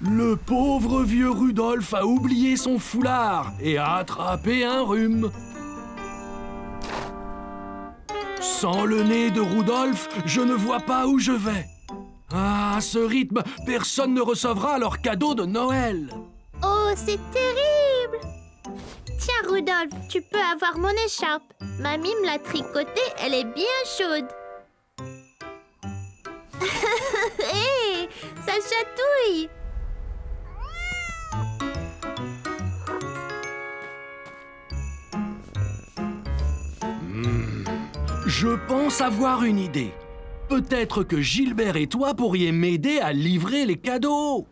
Le pauvre vieux Rudolph a oublié son foulard et a attrapé un rhume. Sans le nez de Rudolph, je ne vois pas où je vais. Ah, à ce rythme, personne ne recevra leur cadeau de Noël. Oh, c'est terrible! Tiens, Rudolph, tu peux avoir mon écharpe. Mamie me l'a tricotée, elle est bien chaude. Hé, ça chatouille! Je pense avoir une idée. Peut-être que Gilbert et toi pourriez m'aider à livrer les cadeaux.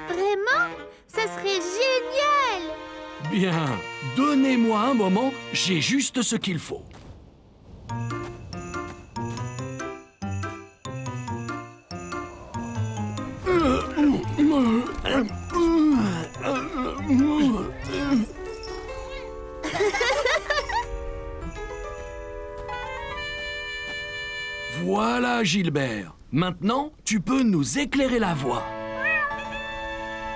Vraiment? Ça serait génial! Bien, donnez-moi un moment, j'ai juste ce qu'il faut. Voilà, Gilbert. Maintenant, tu peux nous éclairer la voie.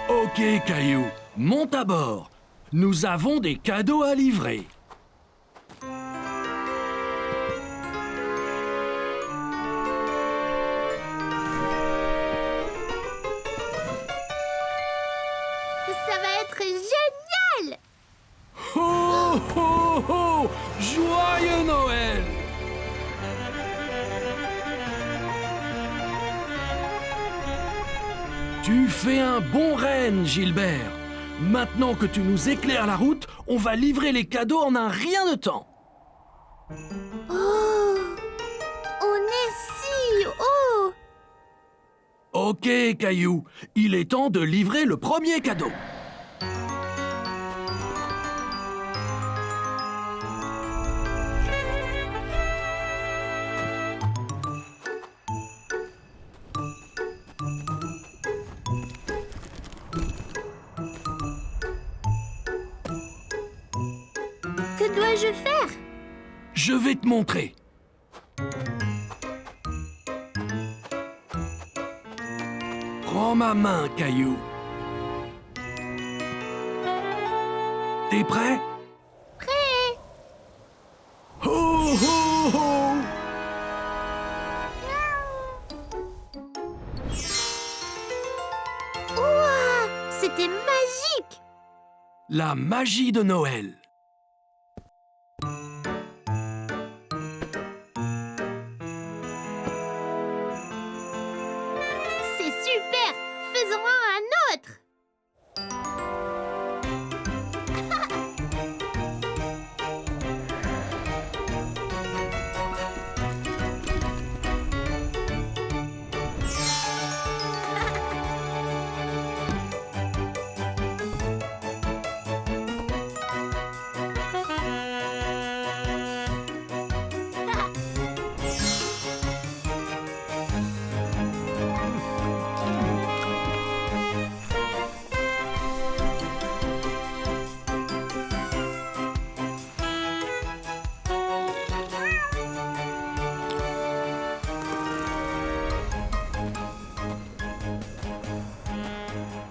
Ok, Caillou, monte à bord. Nous avons des cadeaux à livrer. Ça va être génial! Ho, ho, ho! Joyeux Noël! Tu fais un bon renne, Gilbert. Maintenant que tu nous éclaires la route, on va livrer les cadeaux en un rien de temps. Oh! On est si haut! Ok, Caillou, il est temps de livrer le premier cadeau. Que dois-je faire? Je vais te montrer. Prends ma main, Caillou. T'es prêt? Prêt! Ho, ho, ho! Ouah! C'était magique! La magie de Noël. C'est super! Faisons-en un autre!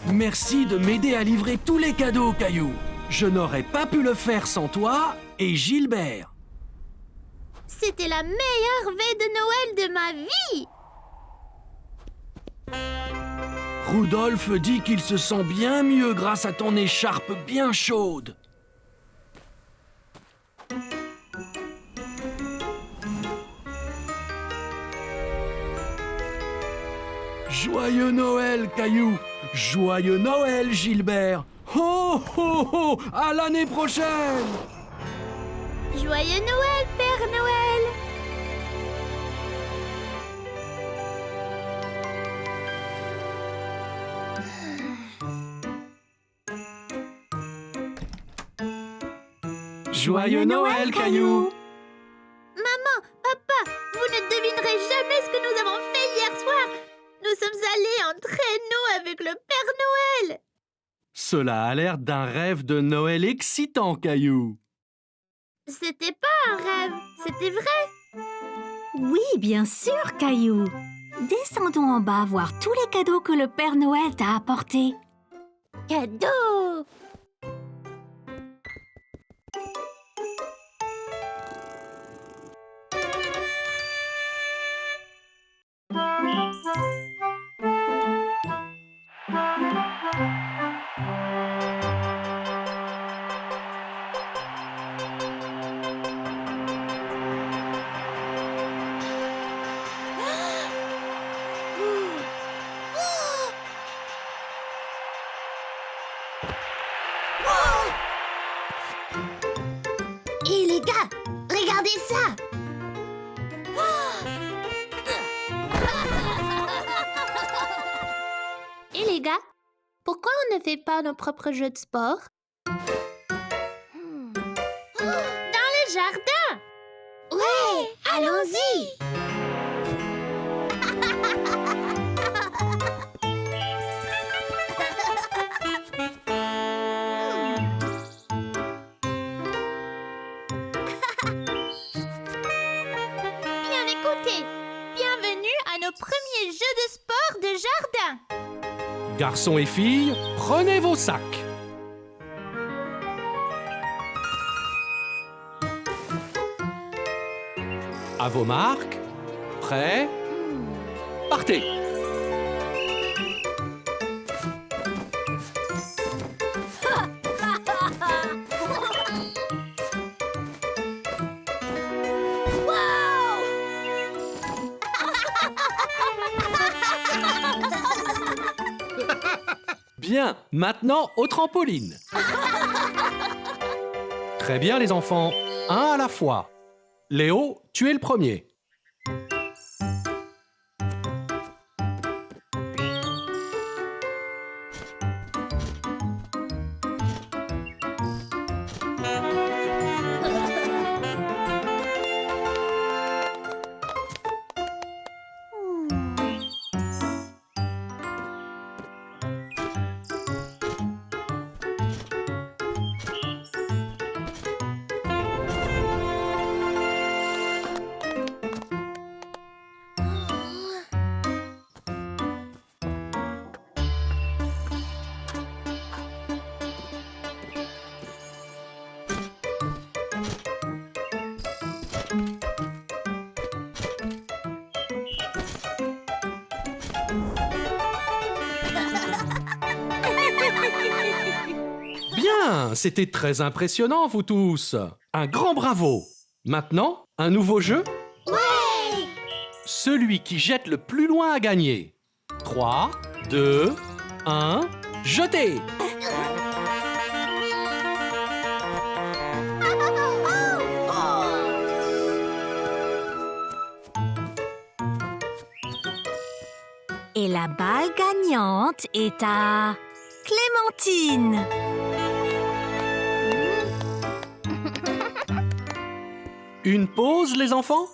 Merci de m'aider à livrer tous les cadeaux, Caillou. Je n'aurais pas pu le faire sans toi et Gilbert. C'était la meilleure veille de Noël de ma vie! Rudolph dit qu'il se sent bien mieux grâce à ton écharpe bien chaude. Joyeux Noël, Caillou! Joyeux Noël, Gilbert! Ho, ho, ho! À l'année prochaine! Joyeux Noël, Père Noël! Joyeux Noël, Caillou! Maman, papa, vous ne devinerez jamais ce que nous avons fait hier soir! Nous sommes allés en traîneau avec le Père Noël! Cela a l'air d'un rêve de Noël excitant, Caillou. C'était pas un rêve, c'était vrai! Oui, bien sûr, Caillou. Descendons en bas voir tous les cadeaux que le Père Noël t'a apportés. Cadeau! Hé les gars, regardez ça! les gars, pourquoi on ne fait pas nos propres jeux de sport? Dans le jardin! Ouais, allons-y. Bien écoutez, bienvenue à nos premiers jeux de sport de jardin. Garçons et filles, prenez vos sacs. À vos marques, prêts, partez. Bien, maintenant au trampoline. Très bien les enfants, un à la fois. Léo, tu es le premier. Bien, c'était très impressionnant, vous tous. Un grand bravo. Maintenant, un nouveau jeu? Ouais! Celui qui jette le plus loin a gagné. 3, 2, 1, jetez! Et la balle gagnante est à Clémentine. Une pause, les enfants?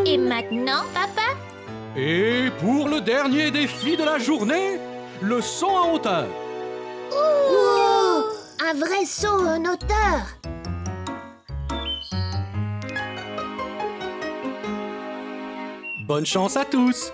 Et maintenant, papa? Et pour le dernier défi de la journée, le saut en hauteur. Oh! Un vrai saut en hauteur! Bonne chance à tous!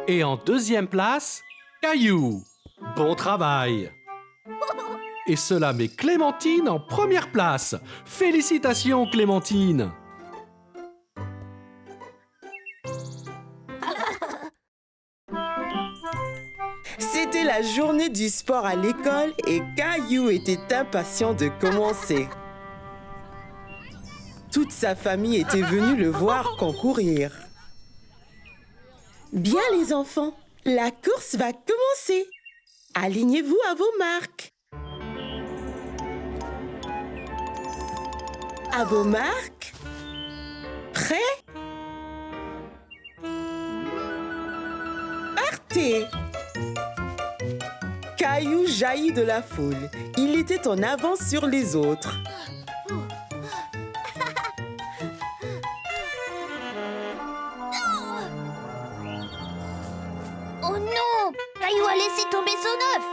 Et en deuxième place, Caillou. Bon travail. Et cela met Clémentine en première place. Félicitations, Clémentine. C'était la journée du sport à l'école et Caillou était impatient de commencer. Toute sa famille était venue le voir concourir. Bien les enfants, la course va commencer. Alignez-vous à vos marques. À vos marques. Prêts? Partez! Caillou jaillit de la foule. Il était en avance sur les autres. Oh non! Caillou a laissé tomber son œuf!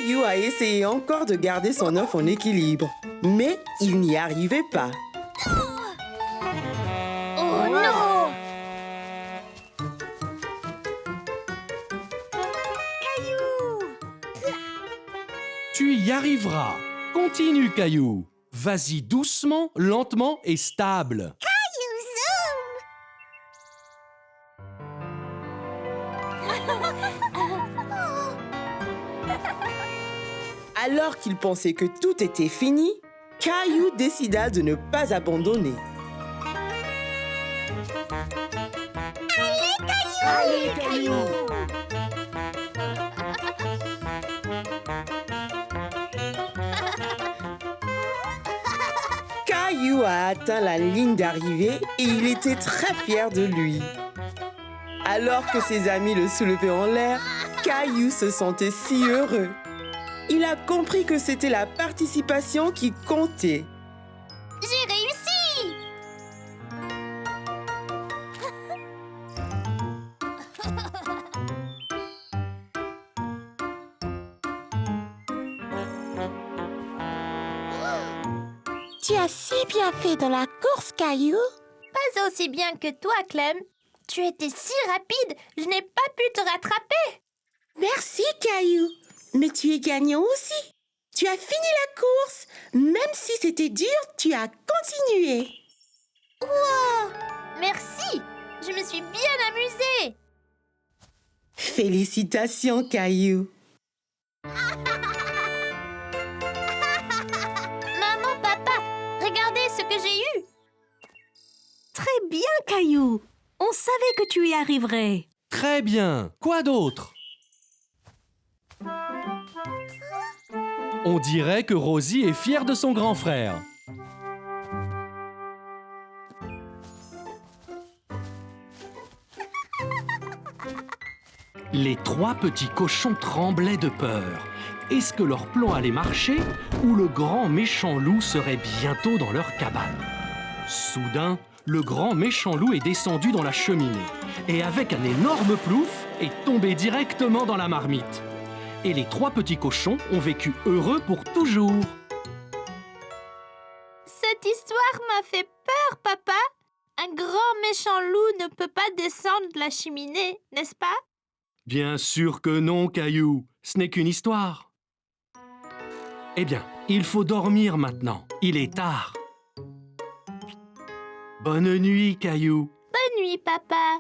Caillou a essayé encore de garder son œuf en équilibre, mais il n'y arrivait pas. Oh non! Tu y arriveras. Continue, Caillou. Vas-y doucement, lentement et stable. Alors qu'il pensait que tout était fini, Caillou décida de ne pas abandonner. Allez, Caillou! Caillou a atteint la ligne d'arrivée et il était très fier de lui. Alors que ses amis le soulevaient en l'air, Caillou se sentait si heureux. Il a compris que c'était la participation qui comptait. J'ai réussi! Tu as si bien fait dans la course, Caillou. Pas aussi bien que toi, Clem. Tu étais si rapide, je n'ai pas pu te rattraper. Merci, Caillou. Mais tu es gagnant aussi. Tu as fini la course. Même si c'était dur, tu as continué. Wow! Merci! Je me suis bien amusée. Félicitations, Caillou. Maman, papa, regardez ce que j'ai eu. Très bien, Caillou. On savait que tu y arriverais. Très bien. Quoi d'autre? On dirait que Rosie est fière de son grand frère. Les trois petits cochons tremblaient de peur. Est-ce que leur plan allait marcher ou le grand méchant loup serait bientôt dans leur cabane? Soudain, le grand méchant loup est descendu dans la cheminée et avec un énorme plouf est tombé directement dans la marmite. Et les trois petits cochons ont vécu heureux pour toujours. Cette histoire m'a fait peur, papa. Un grand méchant loup ne peut pas descendre de la cheminée, n'est-ce pas? Bien sûr que non, Caillou. Ce n'est qu'une histoire. Eh bien, il faut dormir maintenant. Il est tard. Bonne nuit, Caillou. Bonne nuit, papa.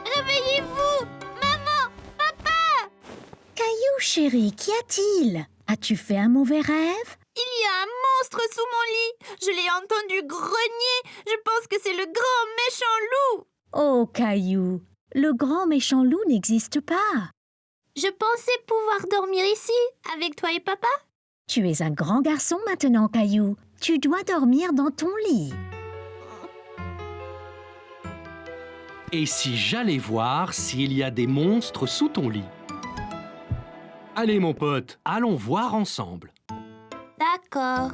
Réveillez-vous! Maman! Papa! Caillou, chérie, qu'y a-t-il? As-tu fait un mauvais rêve? Il y a un monstre sous mon lit. Je l'ai entendu grogner. Je pense que c'est le grand méchant loup. Oh, Caillou, le grand méchant loup n'existe pas. Je pensais pouvoir dormir ici, avec toi et papa. Tu es un grand garçon maintenant, Caillou. Tu dois dormir dans ton lit. Et si j'allais voir s'il y a des monstres sous ton lit? Allez, mon pote, allons voir ensemble. D'accord.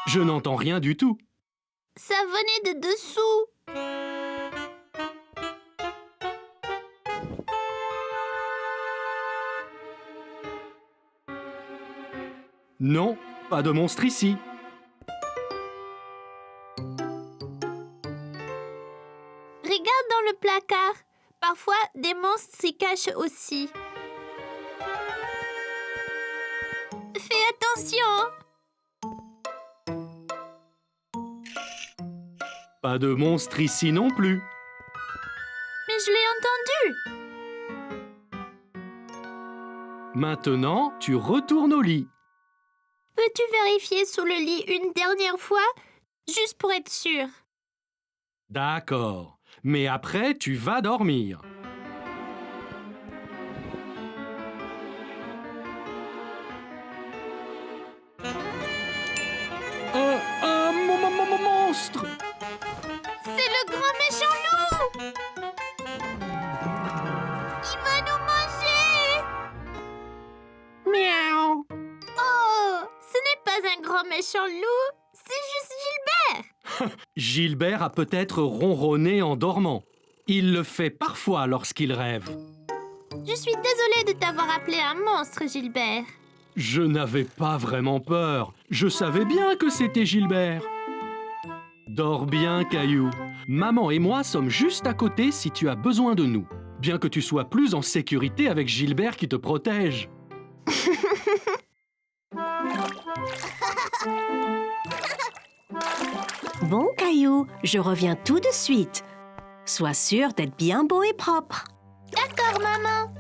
Je n'entends rien du tout. Ça venait de dessous. Non, pas de monstre ici. Regarde dans le placard. Parfois, des monstres s'y cachent aussi. Fais attention. Pas de monstre ici non plus. Mais je l'ai entendu. Maintenant, tu retournes au lit. Peux-tu vérifier sous le lit une dernière fois, juste pour être sûr? D'accord. Mais après, tu vas dormir. Un monstre! C'est le grand méchant loup! Il va nous manger! Miaou. Oh, ce n'est pas un grand méchant loup, c'est juste Gilbert! Gilbert a peut-être ronronné en dormant. Il le fait parfois lorsqu'il rêve. Je suis désolée de t'avoir appelé un monstre, Gilbert. Je n'avais pas vraiment peur. Je savais bien que c'était Gilbert. Dors bien, Caillou. Maman et moi sommes juste à côté si tu as besoin de nous. Bien que tu sois plus en sécurité avec Gilbert qui te protège. Bon, Caillou, je reviens tout de suite. Sois sûr d'être bien beau et propre. D'accord, maman.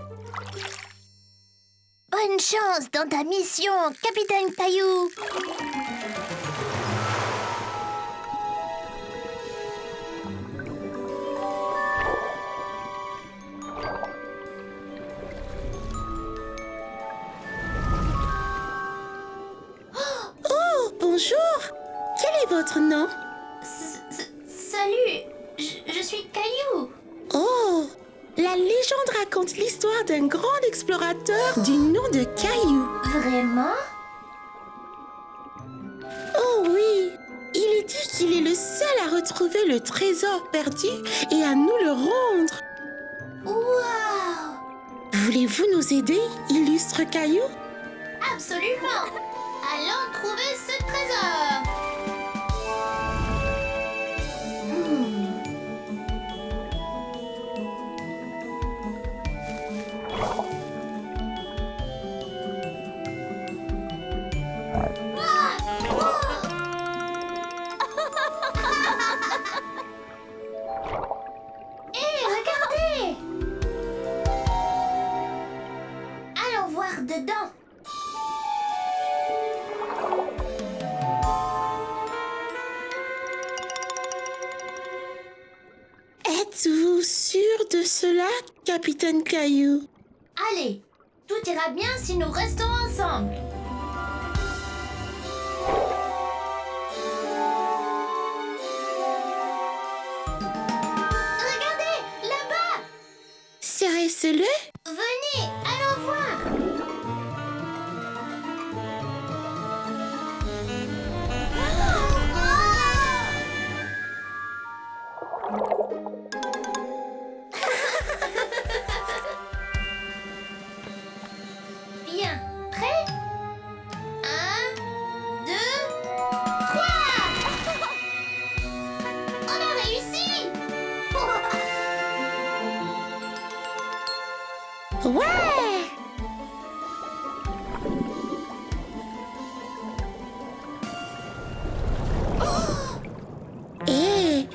Bonne chance dans ta mission, Capitaine Caillou. Bonjour. Quel est votre nom? Salut, je suis Caillou. Oh, la légende raconte l'histoire d'un grand explorateur du nom de Caillou. Vraiment? Oh oui, il est dit qu'il est le seul à retrouver le trésor perdu et à nous le rendre. Waouh! Voulez-vous nous aider, illustre Caillou? Absolument. Allons trouver ce trésor. Hé, regardez! Allons voir dedans. Êtes-vous sûr de cela, Capitaine Caillou? Allez, tout ira bien si nous restons ensemble. Regardez, là-bas! Serait-ce-le? Venez, allons voir. Bien, prêt? 1, 2, 3. On a réussi. Ouais! Hé,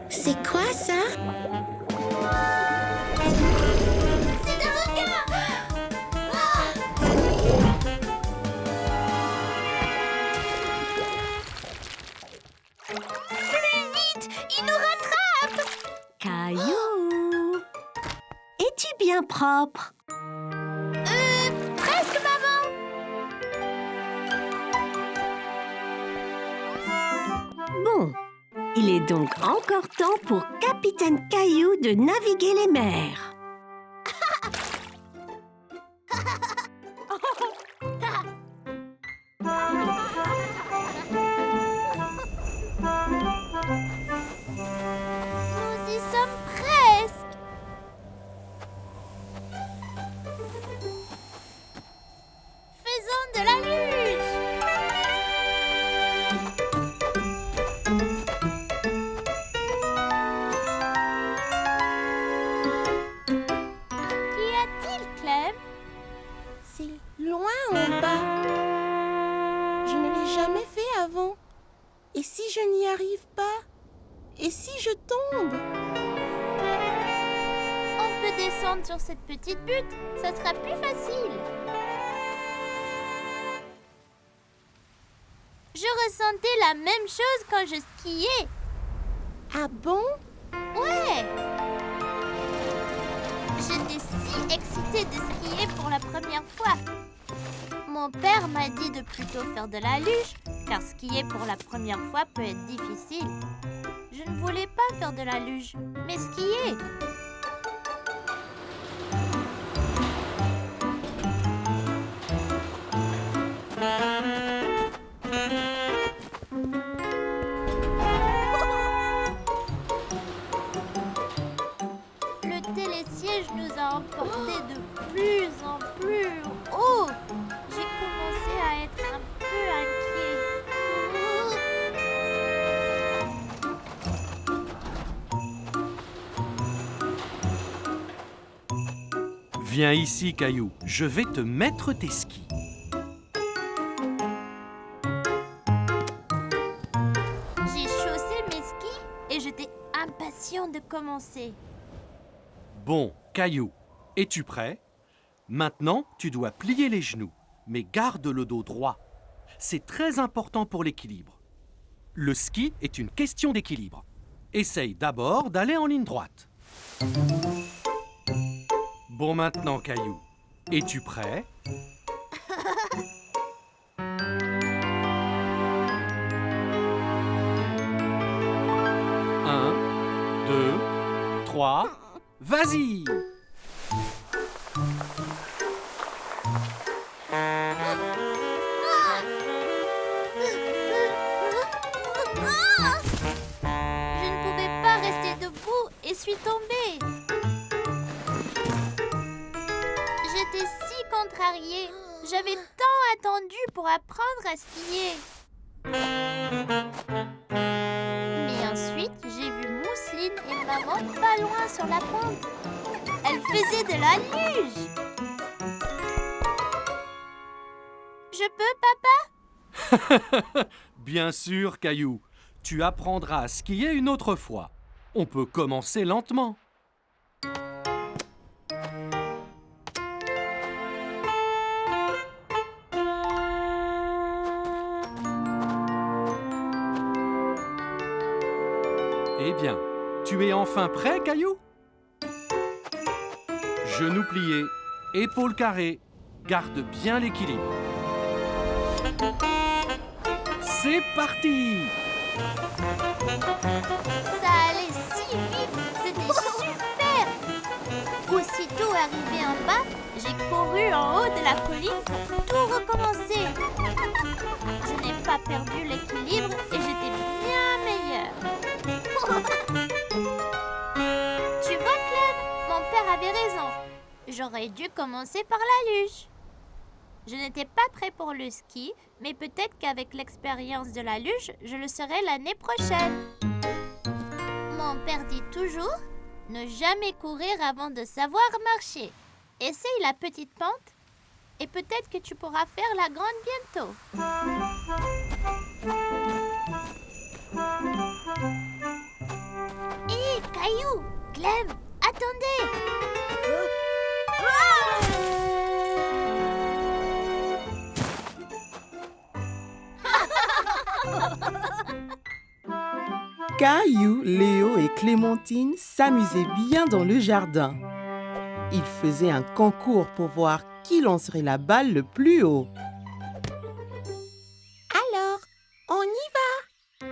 c'est quoi ça? C'est un requin. Plus vite, il nous rattrape. Caillou, es-tu bien propre? Presque, maman. Bon, il est donc encore temps pour Capitaine Caillou de naviguer les mers. Nous y sommes presque. Faisons de la luge. Qu'y a-t-il, Clem? C'est loin en bas. Je ne l'ai jamais fait avant. Et si je n'y arrive pas? Et si je tombe? On peut descendre sur cette petite butte, ça sera plus facile. Je ressentais la même chose quand je skiais. Ah bon? Ouais! J'étais si excitée de skier pour la première fois. Mon père m'a dit de plutôt faire de la luge, car skier pour la première fois peut être difficile. Je ne voulais pas faire de la luge, mais skier. Le télésiège nous a emportés de plus en plus haut. J'ai commencé à être un peu inquiet. Viens ici, Caillou. Je vais te mettre tes skis. J'ai chaussé mes skis et j'étais impatient de commencer. Bon, Caillou, es-tu prêt? Maintenant, tu dois plier les genoux, mais garde le dos droit. C'est très important pour l'équilibre. Le ski est une question d'équilibre. Essaye d'abord d'aller en ligne droite. Bon, maintenant, Caillou, es-tu prêt? Un, deux, trois, vas-y! Je ne pouvais pas rester debout et suis tombée. J'étais si contrariée. J'avais tant attendu pour apprendre à skier. Mais ensuite, j'ai vu Mousseline et maman pas loin sur la pente. Elles faisaient de la luge. Je peux, papa? Bien sûr, Caillou. Tu apprendras à skier une autre fois. On peut commencer lentement. Eh bien, tu es enfin prêt, Caillou? Genoux pliés, épaules carrées, garde bien l'équilibre. C'est parti! Ça allait si vite, c'était super! Aussitôt arrivé en bas, j'ai couru en haut de la colline pour tout recommencer. Je n'ai pas perdu l'équilibre et j'étais bien meilleure. Tu vois, Clem, mon père avait raison. J'aurais dû commencer par la luge. Je n'étais pas prêt pour le ski, mais peut-être qu'avec l'expérience de la luge, je le serai l'année prochaine. Mon père dit toujours, ne jamais courir avant de savoir marcher. Essaye la petite pente et peut-être que tu pourras faire la grande bientôt. Hé, Caillou, Clem, attendez! Caillou, Léo et Clémentine s'amusaient bien dans le jardin. Ils faisaient un concours pour voir qui lancerait la balle le plus haut. Alors, on y va.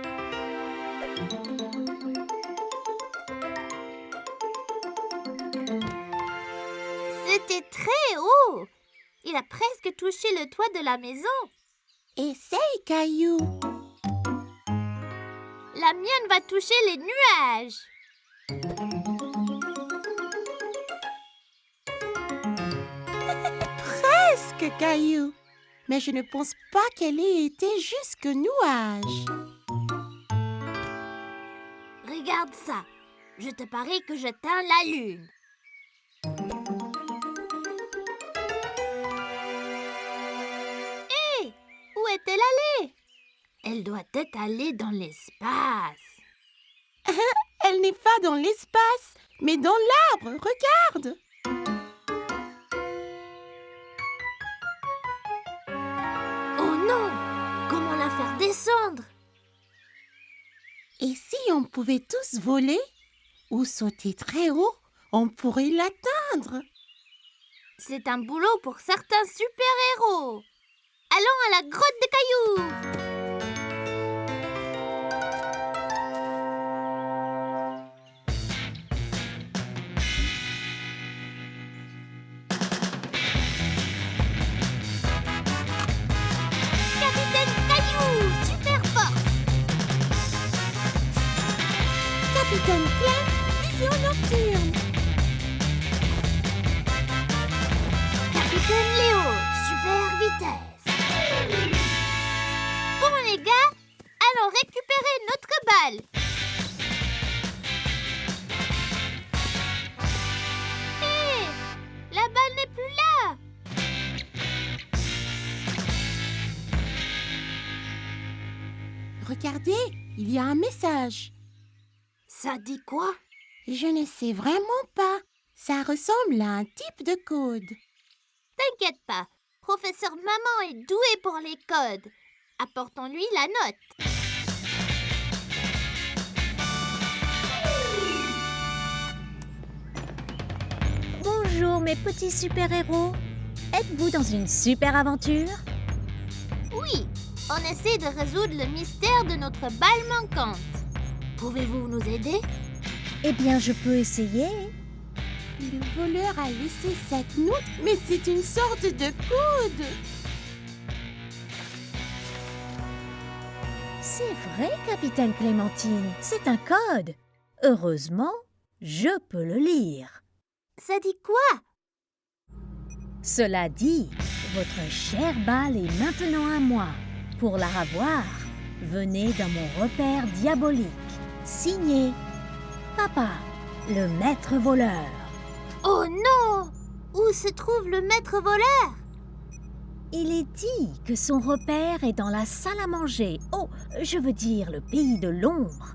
C'était très haut! Il a presque touché le toit de la maison. Essaye, Caillou. La mienne va toucher les nuages. Presque, Caillou. Mais je ne pense pas qu'elle ait été jusqu'aux nuages. Regarde ça. Je te parie que je teins la lune. Hé! Où est-elle allée? Elle doit être allée dans l'espace. Elle n'est pas dans l'espace, mais dans l'arbre. Regarde. Oh non! Comment la faire descendre? Et si on pouvait tous voler ou sauter très haut, on pourrait l'atteindre. C'est un boulot pour certains super-héros. Allons à la grotte de cailloux. Capitaine Caillou, super force. Capitaine Clem, vision nocturne. Capitaine Léo, super vitesse. Bon les gars, allons récupérer notre balle. Hé, la balle n'est plus là. Regardez, il y a un message. Ça dit quoi? Je ne sais vraiment pas. Ça ressemble à un type de code. T'inquiète pas, professeur Maman est doué pour les codes. Apportons-lui la note. Bonjour mes petits super-héros. Êtes-vous dans une super aventure? Oui, on essaie de résoudre le mystère de notre balle manquante. Pouvez-vous nous aider? Eh bien, je peux essayer. Le voleur a laissé cette note, mais c'est une sorte de code. C'est vrai, Capitaine Clémentine, c'est un code. Heureusement, je peux le lire. Ça dit quoi? Cela dit, votre chère balle est maintenant à moi. Pour la revoir, venez dans mon repère diabolique. Signé Papa, le maître voleur. Oh non! Où se trouve le maître voleur? Il est dit que son repère est dans la salle à manger. Oh, je veux dire le pays de l'ombre.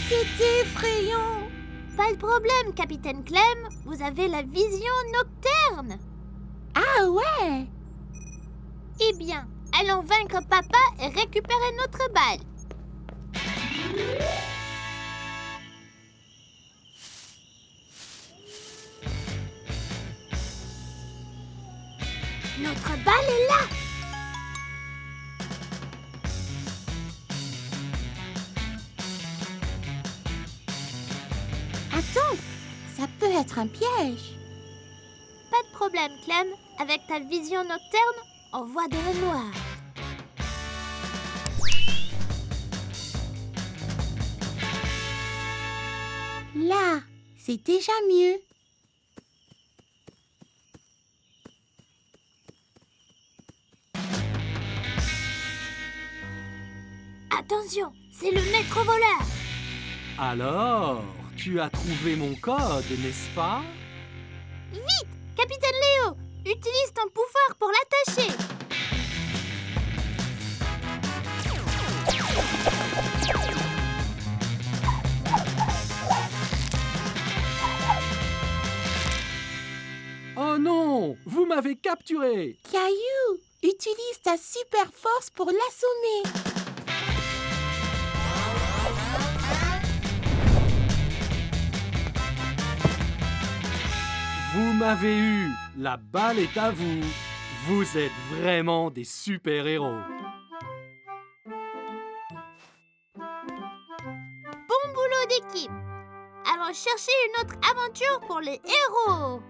C'est effrayant. Pas de problème, Capitaine Clem. Vous avez la vision nocturne. Ah ouais. Eh bien, allons vaincre Papa et récupérer notre balle. Notre balle est là. Attends, ça peut être un piège. Pas de problème, Clem. Avec ta vision nocturne, on voit dans le noir. Là, c'est déjà mieux. Attention, c'est le maître voleur. Alors, tu as trouvé mon code, n'est-ce pas? Vite, Capitaine Léo, utilise ton pouvoir pour l'attacher. Oh non! Vous m'avez capturé! Caillou, utilise ta super force pour l'assommer. Vous m'avez eu! La balle est à vous! Vous êtes vraiment des super-héros! Bon boulot d'équipe. Allons chercher une autre aventure pour les héros.